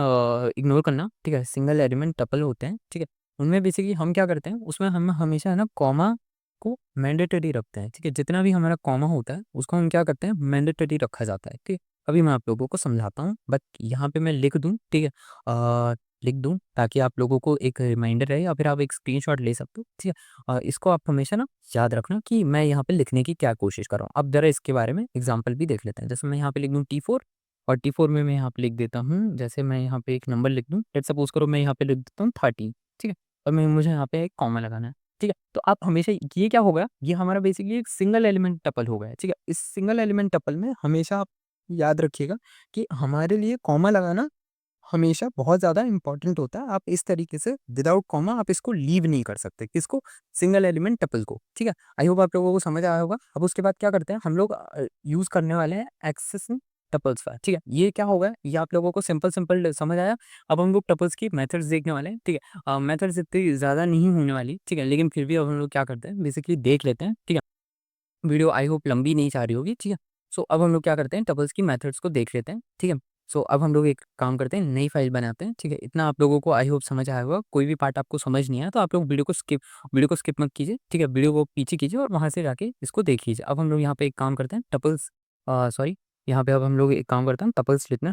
इग्नोर करना, ठीक है? सिंगल एलिमेंट टपल होते हैं, ठीक है? उनमें बेसिकली हम क्या करते हैं, उसमें हम हमेशा है ना कॉमा को मैंडेटरी रखते हैं, ठीक है? जितना भी हमारा कॉमा होता है, उसको हम क्या करते हैं, मैंडेटरी रखा जाता है, ठीक है? अभी मैं आप लोगों को समझाता हूँ, बट यहाँ पे मैं लिख दूँ, ठीक है? लिख दूँ ताकि आप लोगों को एक रिमाइंडर रहे या फिर आप एक स्क्रीनशॉट ले सकते हो, ठीक है? इसको आप हमेशा ना याद रखना कि मैं यहाँ पे लिखने की क्या कोशिश कर रहा हूँ। अब ज़रा इसके बारे में एग्ज़ाम्पल भी देख लेते हैं। जैसे मैं यहाँ पे लिख दूँ T4 और T4 में मैं यहाँ पे लिख देता हूँ, जैसे मैं यहाँ पे एक नंबर लिख दूँ, लेट्स सपोज़ करो मैं यहाँ पे लिख देता हूँ 30, ठीक है? और मुझे यहाँ पे एक कॉमा लगाना है, ठीक है? तो आप हमेशा ये क्या हो गया, ये हमारा बेसिकली एक सिंगल एलिमेंट टपल हो गया है, ठीक है? इस सिंगल एलिमेंट टपल में हमेशा आप याद रखिएगा कि हमारे लिए कॉमा लगाना हमेशा बहुत ज़्यादा इम्पोर्टेंट होता है। आप इस तरीके से विदाउट कॉमा आप इसको लीव नहीं कर सकते। किसको? सिंगल एलिमेंट टपल को, ठीक है? आई होप आप लोगों को समझ आया होगा। अब उसके बाद क्या करते हैं हम लोग यूज़ करने वाले हैं एक्सेस टपल्स का, ठीक है? ये क्या होगा? ये आप लोगों को सिंपल सिंपल समझ आया। अब हम लोग टपल्स की मेथड्स देखने वाले हैं, ठीक है? मेथड्स इतनी ज़्यादा नहीं होने वाली, ठीक है? लेकिन फिर भी अब हम लोग क्या करते हैं बेसिकली देख लेते हैं, ठीक है? वीडियो आई होप लंबी नहीं जा रही होगी, ठीक है? सो अब हम लोग क्या करते हैं टपल्स की मेथड्स को देख लेते हैं, ठीक है? सो अब हम लोग एक काम करते हैं, नई फाइल बनाते हैं, ठीक है? इतना आप लोगों को आई होप समझ आया होगा। कोई भी पार्ट आपको समझ नहीं आया तो आप लोग वीडियो को स्किप मत कीजिए, ठीक है? वीडियो को पीछे कीजिए और वहाँ से जाके इसको देख लीजिए। अब हम लोग यहाँ पे एक काम करते हैं टपल्स सॉरी यहाँ पे अब हम लोग एक काम करते हैं टपल्स लिखना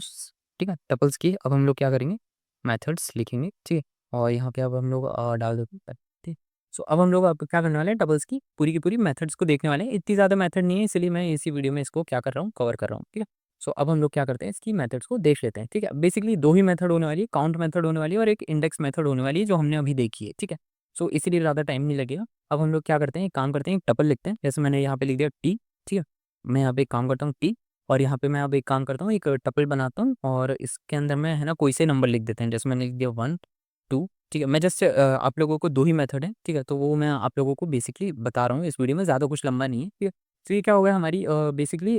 ठीक है? टपल्स की अब हम लोग क्या करेंगे मेथड्स लिखेंगे, ठीक है? और यहाँ पे अब हम लोग डाल देते हैं, ठीक। सो अब हम लोग अब क्या करने वाले हैं डबल्स की पूरी मेथड्स को देखने वाले हैं। इतनी ज़्यादा मेथड नहीं है इसलिए मैं इसी वीडियो में इसको क्या कर रहा हूँ कवर कर रहा हूँ, ठीक है? सो अब हम लोग क्या करते हैं इसकी मेथड्स को देख लेते हैं, ठीक है? बेसिकली 2 ही मेथड होने वाली है, काउंट मेथड होने वाली है और एक इंडेक्स मेथड होने वाली है जो हमने अभी देखी है, ठीक है? सो इसीलिए ज़्यादा टाइम नहीं लगेगा। अब हम लोग क्या करते हैं एक काम करते हैं, एक टपल लिखते हैं। जैसे मैंने यहाँ पे लिख दिया टी, ठीक है? मैं यहाँ पे एक काम करता हूँ टी और यहाँ पे मैं अब एक काम करता हूँ एक टपल बनाता हूँ और इसके अंदर मैं है ना कोई से नंबर लिख देते हैं। जैसे मैंने लिख दिया 1, 2, ठीक है? मैं जस्ट आप लोगों को 2 ही मेथड है, ठीक है? तो वो मैं आप लोगों को बेसिकली बता रहा हूँ इस वीडियो में, ज़्यादा कुछ लंबा नहीं है, ठीक है? तो ये क्या हो गया हमारी बेसिकली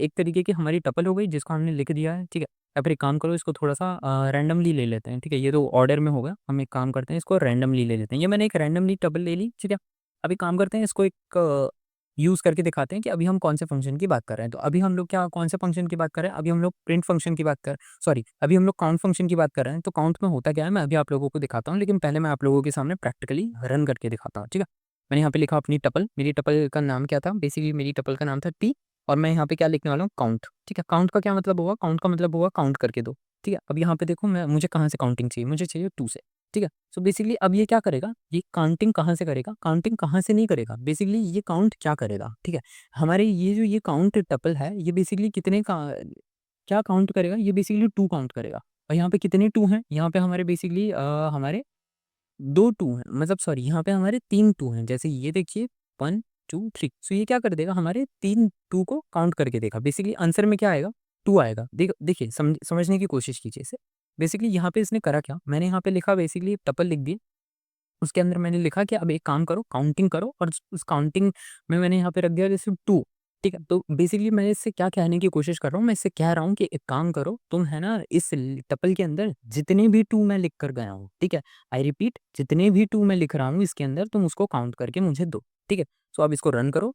एक तरीके की हमारी टपल हो गई जिसको हमने लिख दिया है, ठीक है? या फिर एक काम करो इसको थोड़ा-सा रैंडमली ले लेते हैं, ठीक है? ये तो ऑर्डर में होगा, हम एक काम करते हैं इसको रैंडमली ले लेते हैं। ये मैंने एक रैंडमली टपल ले ली, ठीक है? अभी काम करते हैं इसको एक यूज़ करके दिखाते हैं कि अभी हम कौन से फंक्शन की बात कर रहे हैं। तो अभी हम लोग क्या कौन से फंक्शन की बात कर रहे हैं? अभी हम लोग प्रिंट फंक्शन की बात कर सॉरी अभी हम लोग काउंट फंक्शन की बात कर रहे हैं। तो काउंट में होता क्या है मैं अभी आप लोगों को दिखाता हूँ, लेकिन पहले मैं आप लोगों के सामने प्रैक्टिकली रन करके दिखाता हूँ, ठीक है? मैंने यहाँ पे लिखा अपनी टपल, मेरी टपल का नाम क्या था? बेसिकली मेरी टपल का नाम था टी और मैं यहाँ पे क्या लिखने वाला हूँ काउंट, ठीक है? काउंट का क्या मतलब होगा? काउंट का मतलब होगा काउंट करके दो, ठीक है? अब यहाँ पे देखो मैं मुझे कहाँ से काउंटिंग चाहिए? मुझे चाहिए 2 से, ठीक है? सो बेसिकली अब ये क्या करेगा? ये काउंटिंग कहाँ से करेगा? काउंटिंग कहाँ से नहीं करेगा? बेसिकली ये काउंट क्या करेगा? ठीक है? हमारे ये काउंट टपल है, ये बेसिकली कितने का क्या काउंट करेगा? ये बेसिकली 2 काउंट करेगा और यहाँ पे कितने 2 हैं? यहाँ पे हमारे बेसिकली हमारे 2 2 हैं, मतलब सॉरी यहाँ पे हमारे 3 2 हैं। जैसे ये देखिए 1, 2, 3 सो ये क्या कर देगा? हमारे 3 2 को काउंट करके देगा। बेसिकली आंसर में क्या आएगा? 2 आएगा। देखिए समझने की कोशिश कीजिए इसे। बेसिकली यहाँ पे इसने करा क्या? मैंने यहाँ पे लिखा बेसिकली टपल लिख दी। उसके अंदर मैंने लिखा कि अब एक काम करो, काउंटिंग करो और उस काउंटिंग में मैंने यहाँ पे रख दिया जैसे 2, ठीक है? तो बेसिकली मैं इससे क्या कहने की कोशिश कर रहा हूँ, मैं इससे कह रहा हूँ कि एक काम करो, तुम है ना इस टपल के अंदर जितने भी 2 मैं लिख कर गया हूँ, ठीक है? आई रिपीट जितने भी 2 मैं लिख रहा हूँ इसके अंदर तुम उसको काउंट करके मुझे दो, ठीक है? सो अब इसको रन करो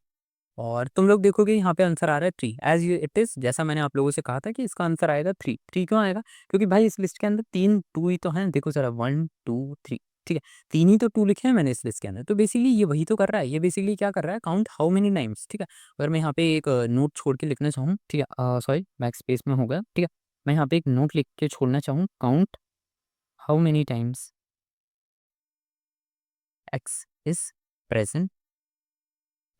और तुम लोग देखोगे यहाँ पे आंसर आ रहा है 3 एज़ इट इज़ जैसा मैंने आप लोगों से कहा था कि इसका आंसर आएगा 3 3 क्यों आएगा? क्योंकि भाई इस लिस्ट के अंदर 3 2 ही तो हैं, देखो ज़रा 1 2 3 ठीक है? 3 ही तो 2 लिखे हैं मैंने इस लिस्ट के अंदर, तो बेसिकली ये वही तो कर रहा है, ये बेसिकली क्या कर रहा है काउंट हाउ मेनी टाइम्स, ठीक है? अगर मैं यहाँ पे एक नोट छोड़ के लिखना चाहूँ, ठीक है? सॉरी बैक स्पेस में हो गया, ठीक है? मैं यहाँ पे एक नोट लिख के छोड़ना चाहूँ count how many times x is present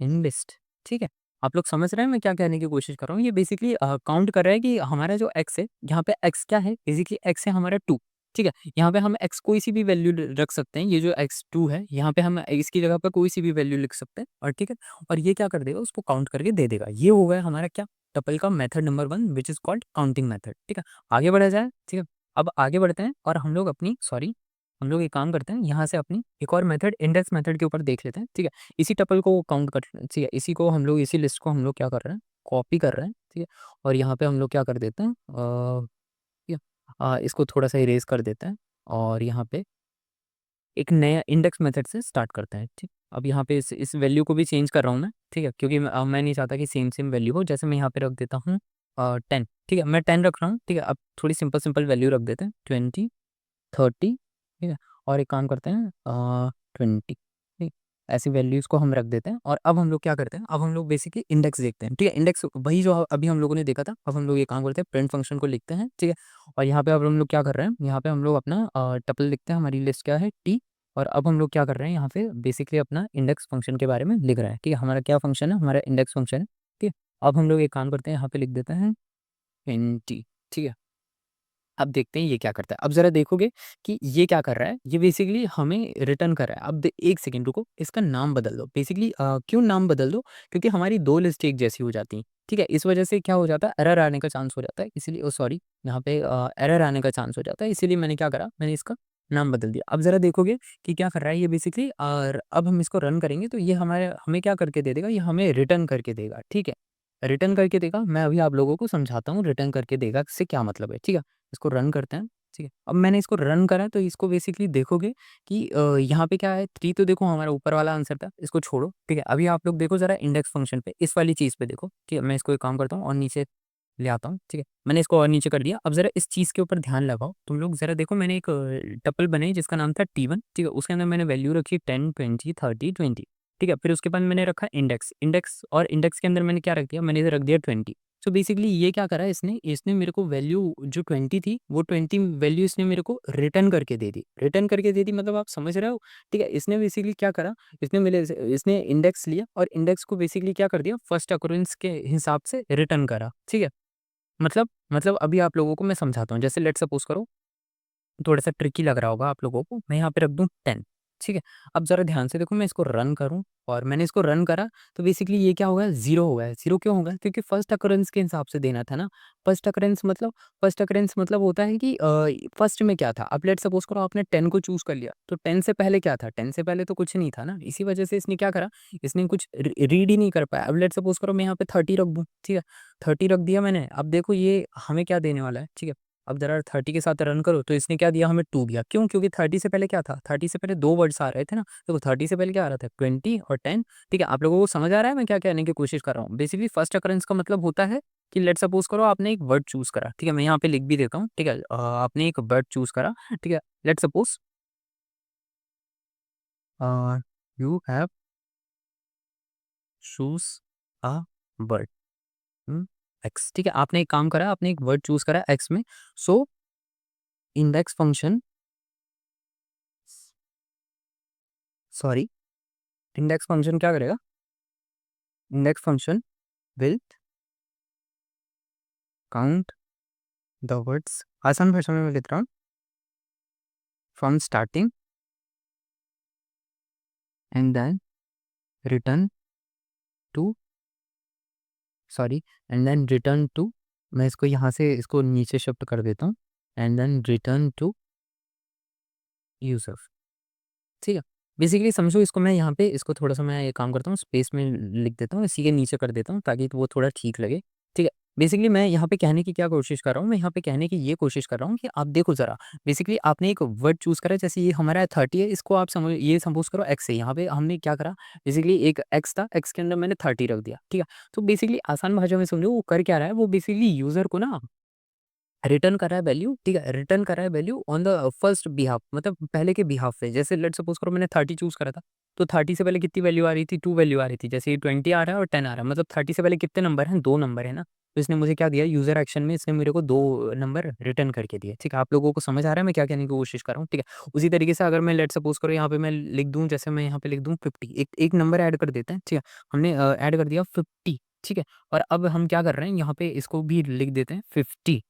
in list, ठीक है? आप लोग समझ रहे हैं मैं क्या कहने की कोशिश कर रहा हूँ? ये बेसिकली काउंट कर रहा है कि हमारा जो एक्स है, यहाँ पे एक्स क्या है? बेसिकली एक्स है हमारा 2, ठीक है? यहाँ पे हम एक्स कोई सी भी वैल्यू रख सकते हैं, ये जो एक्स 2 है, यहाँ पे हम इसकी जगह पे कोई सी भी वैल्यू लिख सकते हैं और ठीक है? और ये क्या कर देगा उसको काउंट करके दे देगा। ये हो गया हमारा क्या? टपल का method number 1 which is called counting method, ठीक है? आगे बढ़ा जाए, ठीक है? अब आगे बढ़ते हैं और हम लोग अपनी सॉरी हम लोग एक काम करते हैं, यहाँ से अपनी एक और मेथड इंडेक्स मेथड के ऊपर देख लेते हैं, ठीक है? इसी टपल को काउंट कर ठीक है, इसी को हम लोग इसी लिस्ट को हम लोग क्या कर रहे हैं, कॉपी कर रहे हैं, ठीक है? और यहाँ पे हम लोग क्या कर देते हैं ठीक है? इसको थोड़ा-सा इरेज़ कर देते हैं और यहाँ पे एक नया इंडेक्स मेथड से स्टार्ट करते हैं, ठीक? अब यहाँ पे इस वैल्यू को भी चेंज कर रहा हूँ मैं, ठीक है? क्योंकि मैं नहीं चाहता कि सेम वैल्यू हो, जैसे मैं यहाँ पे रख देता हूँ 10, ठीक है? मैं 10 रख रहा हूँ, ठीक है? अब थोड़ी सिंपल वैल्यू रख देते हैं 20, 30, ठीक है? और एक काम करते हैं 20, ठीक? ऐसी वैल्यूज़ को हम रख देते हैं और अब हम लोग क्या करते हैं, अब हम लोग बेसिकली इंडेक्स देखते हैं, ठीक है। इंडेक्स वही जो अभी हम लोगों ने देखा था, अब हम लोग ये काम करते हैं, प्रिंट फंक्शन को लिखते हैं, ठीक है। और यहाँ पे अब हम लोग क्या कर रहे हैं, यहाँ पे हम लोग अपना टपल लिखते हैं, हमारी लिस्ट क्या है टी। और अब हम लोग क्या कर रहे हैं, यहाँ पे बेसिकली अपना इंडेक्स फंक्शन के बारे में लिख रहे हैं, ठीक है। हमारा क्या फंक्शन है, हमारा इंडेक्स फंक्शन है, ठीक है। अब हम लोग एक काम करते हैं, यहाँ पे लिख देते हैं टी, ठीक है। अब देखते हैं ये क्या करता है। अब ज़रा देखोगे कि ये क्या कर रहा है, ये बेसिकली हमें रिटर्न कर रहा है। अब 1 सेकंड रुको, इसका नाम बदल दो। बेसिकली क्यों नाम बदल दो? क्योंकि हमारी 2 लिस्ट एक जैसी हो जाती हैं, ठीक है? इस वजह से क्या हो जाता है, एरर आने का चांस हो जाता है। इसीलिए सॉरी, यहाँ पे एरर आने का चांस हो जाता है। इसीलिए मैंने क्या करा, मैंने इसका नाम बदल दिया। अब ज़रा देखोगे कि क्या कर रहा है ये बेसिकली, और अब हम इसको रन करेंगे तो ये हमें क्या करके दे देगा, ये हमें रिटर्न करके देगा, ठीक है? रिटर्न करके देगा। मैं अभी आप लोगों को समझाता हूँ रिटर्न करके देगा से क्या मतलब है, ठीक है? इसको रन करते हैं, ठीक है। अब मैंने इसको रन करा तो इसको बेसिकली देखोगे कि यहाँ पे क्या है, 3 तो देखो हमारा ऊपर वाला आंसर था, इसको छोड़ो, ठीक है। अभी आप लोग देखो ज़रा इंडेक्स फंक्शन पे, इस वाली चीज़ पे देखो, ठीक है। मैं इसको एक काम करता हूँ और नीचे ले आता हूँ, ठीक है। मैंने इसको और नीचे कर दिया। अब ज़रा इस चीज़ के ऊपर ध्यान लगाओ तुम लोग, ज़रा देखो मैंने एक टपल बनाई जिसका नाम था T1, ठीक है। उसके अंदर मैंने वैल्यू रखी 10, 20, 30, 20, ठीक है। फिर उसके बाद मैंने रखा इंडेक्स, इंडेक्स और इंडेक्स के अंदर मैंने क्या रख दिया, मैंने इधर रख दिया 20। सो बेसिकली ये क्या करा इसने, इसने मेरे को वैल्यू जो 20 थी, वो 20 वैल्यू इसने मेरे को रिटर्न करके दे दी। रिटर्न करके दे दी मतलब आप समझ रहे हो, ठीक है। इसने बेसिकली क्या करा, इसने इंडेक्स लिया और इंडेक्स को बेसिकली क्या कर दिया, फर्स्ट अकरेंस के हिसाब से रिटर्न करा, ठीक है। मतलब अभी आप लोगों को मैं समझाता हूँ। जैसे लेट्स सपोज़ करो, थोड़ा-सा ट्रिकी लग रहा होगा आप लोगों को, मैं यहाँ पे रख दूँ 10, ठीक है। अब ज़रा ध्यान से देखो, मैं इसको रन करूँ और मैंने इसको रन करा तो बेसिकली ये क्या हो गया, 0 हो गया है। 0 क्यों हो गया? क्योंकि फर्स्ट अकरेंस के हिसाब से देना था ना। फर्स्ट अकरेंस मतलब होता है कि फर्स्ट में क्या था? अब लेट्स सपोज़ करो आपने 10 को चूज़ कर लिया, तो 10 से पहले क्या था? 10 से पहले तो कुछ नहीं था ना। इसी वजह से इसने क्या करा, इसने कुछ रीड ही नहीं कर पाया। अब लेट्स सपोज़ करो मैं यहाँ पे 30 रख दूँ, ठीक है। 30 रख दिया मैंने, अब देखो ये हमें क्या देने वाला है, ठीक है। अब ज़रा 30 के साथ रन करो तो इसने क्या दिया, हमें 2 दिया। क्यों? क्योंकि 30 से पहले क्या था? 30 से पहले 2 वर्ड्स आ रहे थे ना। देखो 30 से पहले क्या आ रहा था? 20 और 10, ठीक है। आप लोगों को समझ आ रहा है मैं क्या कहने की कोशिश कर रहा हूँ? बेसिकली फर्स्ट अकरेंस का मतलब होता है कि लेट्स सपोज़ करो आपने एक वर्ड चूज़ करा, ठीक है। मैं यहाँ पे लिख भी देता हूँ, ठीक है। आपने एक वर्ड चूज़ करा, ठीक है। Let's suppose a, you have choose a word, hmm, x, ठीक है। आपने एक काम करा, आपने एक वर्ड चूज़ करा एक्स में, so index function, sorry, index function क्या करेगा? Index function will count the words, आसान भाषा में मैं लिख रहा हूँ, from starting and then return to, sorry, and then return to, मैं इसको यहाँ से इसको नीचे शिफ्ट कर देता हूँ, and then return to user, ठीक है। बेसिकली समझो इसको, मैं यहाँ पे इसको थोड़ा-सा मैं ये काम करता हूँ, स्पेस में लिख देता हूँ, इसी के नीचे कर देता हूँ ताकि वो थोड़ा ठीक लगे, ठीक है। बेसिकली मैं यहाँ पे कहने की क्या कोशिश कर रहा हूँ, मैं यहाँ पे कहने की ये कोशिश कर रहा हूँ कि आप देखो ज़रा, बेसिकली आपने एक वर्ड चूज़ करा, जैसे ये हमारा 30 है, इसको आप ये सपोज़ करो एक्स है, यहाँ पे हमने क्या करा, बेसिकली एक एक्स था, एक्स के अंदर मैंने 30 रख दिया, ठीक है। तो बेसिकली आसान भाषा में समझो वो कर क्या रहा है, वो बेसिकली यूज़र को ना रिटर्न कर रहा है वैल्यू, ठीक है। रिटर्न कर रहा है value on the first behalf, मतलब पहले के बिहाफ पे। जैसे लेट्स सपोज़ करो मैंने 30 चूज़ करा था, तो 30 से पहले कितनी वैल्यू आ रही थी, 2 वैल्यू आ रही थी। जैसे ये 20 आ रहा है और 10 आ रहा है, मतलब 30 से पहले कितने नंबर हैं, 2 नंबर है ना। तो इसने मुझे क्या दिया, यूज़र एक्शन में इसने मेरे को 2 नंबर रिटर्न करके दिए, ठीक है। आप लोगों को समझ आ रहा है मैं क्या कहने की कोशिश कर रहा हूँ, ठीक है। उसी तरीके से अगर मैं लेट्स सपोज़ करो यहाँ पे मैं लिख दूँ, जैसे मैं यहाँ पे लिख दूँ 50, एक एक नंबर ऐड कर देते हैं, ठीक है। हमने ऐड कर दिया 50, ठीक है। और अब हम क्या कर रहे हैं, यहाँ पे इसको भी लिख देते हैं 50।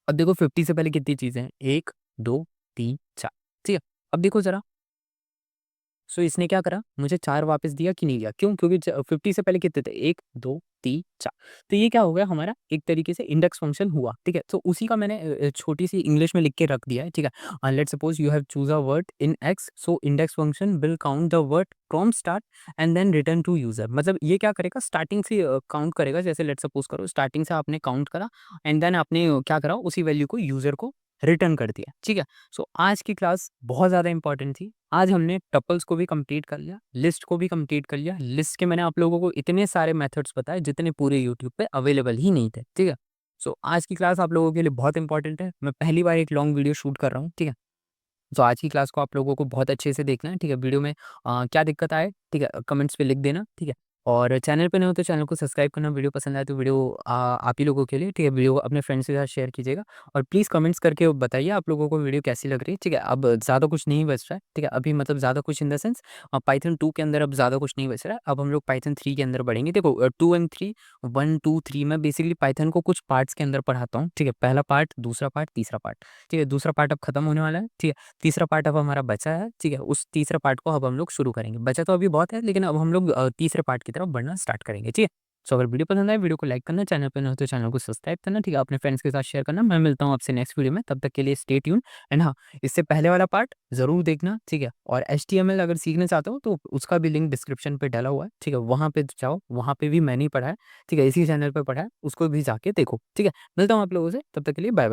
अब देखो 50 से पहले कितनी चीज़ें हैं, 1, 2, 3, 4, ठीक है। अब देखो ज़रा, सो इसने क्या करा, मुझे 4 वापस दिया कि नहीं दिया? क्यों? क्योंकि 50 से पहले कितने थे? 1, 2, 3, 4। तो ये क्या हो गया हमारा, एक तरीके से इंडेक्स फंक्शन हुआ, ठीक है? तो उसी का मैंने छोटी-सी इंग्लिश में लिख के रख दिया है, ठीक है? Let's suppose you have choose a word in X, so index function will count the word from start and then return to user. मतलब ये क्या करेगा, स्टार्टिंग से काउंट करेगा। जैसे लेट्स सपोज़ करो स्टार्टिंग से आपने काउंट करा एंड देन आपने क्या करा, उसी वैल्यू को यूज़र को रिटर्न कर दिया, ठीक है? सो आज की क्लास बहुत ज़्यादा इंपॉर्टेंट थी। आज हमने टपल्स को भी कंप्लीट कर लिया, लिस्ट को भी कंप्लीट कर लिया। लिस्ट के मैंने आप लोगों को इतने सारे मेथड्स बताए जितने पूरे यूट्यूब पे अवेलेबल ही नहीं थे, ठीक है? सो आज की क्लास आप लोगों के लिए बहुत इंपॉर्टेंट है। मैं पहली बार एक लॉन्ग वीडियो शूट कर रहा हूँ, ठीक है? तो आज की क्लास को आप लोगों को बहुत अच्छे से देखना है, ठीक है? वीडियो में क्या दिक्कत आए, ठीक है? कमेंट्स पे लिख देना, ठीक है? और चैनल पे नए हो तो चैनल को सब्सक्राइब करना, वीडियो पसंद आए तो वीडियो आप ही लोगों के लिए, ठीक है? वीडियो अपने फ्रेंड्स के साथ शेयर कीजिएगा और प्लीज़ कमेंट्स करके बताइए आप लोगों को वीडियो कैसी लग रही है, ठीक है? अब ज़्यादा कुछ नहीं बच रहा है, ठीक है? अभी मतलब ज़्यादा कुछ इन द सेंस पाइथन 2 के अंदर अब ज़्यादा कुछ नहीं बच रहा है। अब हम लोग पाइथन 3 के अंदर बढ़ेंगे। देखो 2 एंड 3 1, 2, 3 मैं बेसिकली पाइथन को कुछ पार्ट्स के अंदर पढ़ाता हूँ, ठीक है? पहला पार्ट, दूसरा पार्ट, तीसरा पार्ट, ठीक है? दूसरा पार्ट अब खत्म होने वाला है, ठीक है? तीसरा पार्ट अब हमारा बचा है, ठीक है? उस तीसरे पार्ट को अब हम लोग शुरू करेंगे। बचा तो अभी बहुत है लेकिन अब हम लोग तीसरे पार्ट की तरफ बढ़ना स्टार्ट करेंगे, ठीक है? सो अगर वीडियो पसंद आए वीडियो को लाइक करना, चैनल पे नए हो तो चैनल को सब्सक्राइब करना, ठीक है? अपने फ्रेंड्स के साथ शेयर करना। मैं मिलता हूँ आपसे नेक्स्ट वीडियो में, तब तक के लिए स्टे ट्यून्ड एंड हाँ, इससे पहले वाला पार्ट ज़रूर देखना, ठीक है? और एचटीएमएल अगर सीखना चाहते हो तो उसका भी लिंक डिस्क्रिप्शन पे डला हुआ है, ठीक है? वहाँ पे जाओ, वहाँ पे भी मैंने ही पढ़ा है, ठीक है? इसी चैनल पे पढ़ा है, उसको भी जाके देखो, ठीक है? मिलता हूँ आप लोगों से, तब तक के लिए बाय-बाय।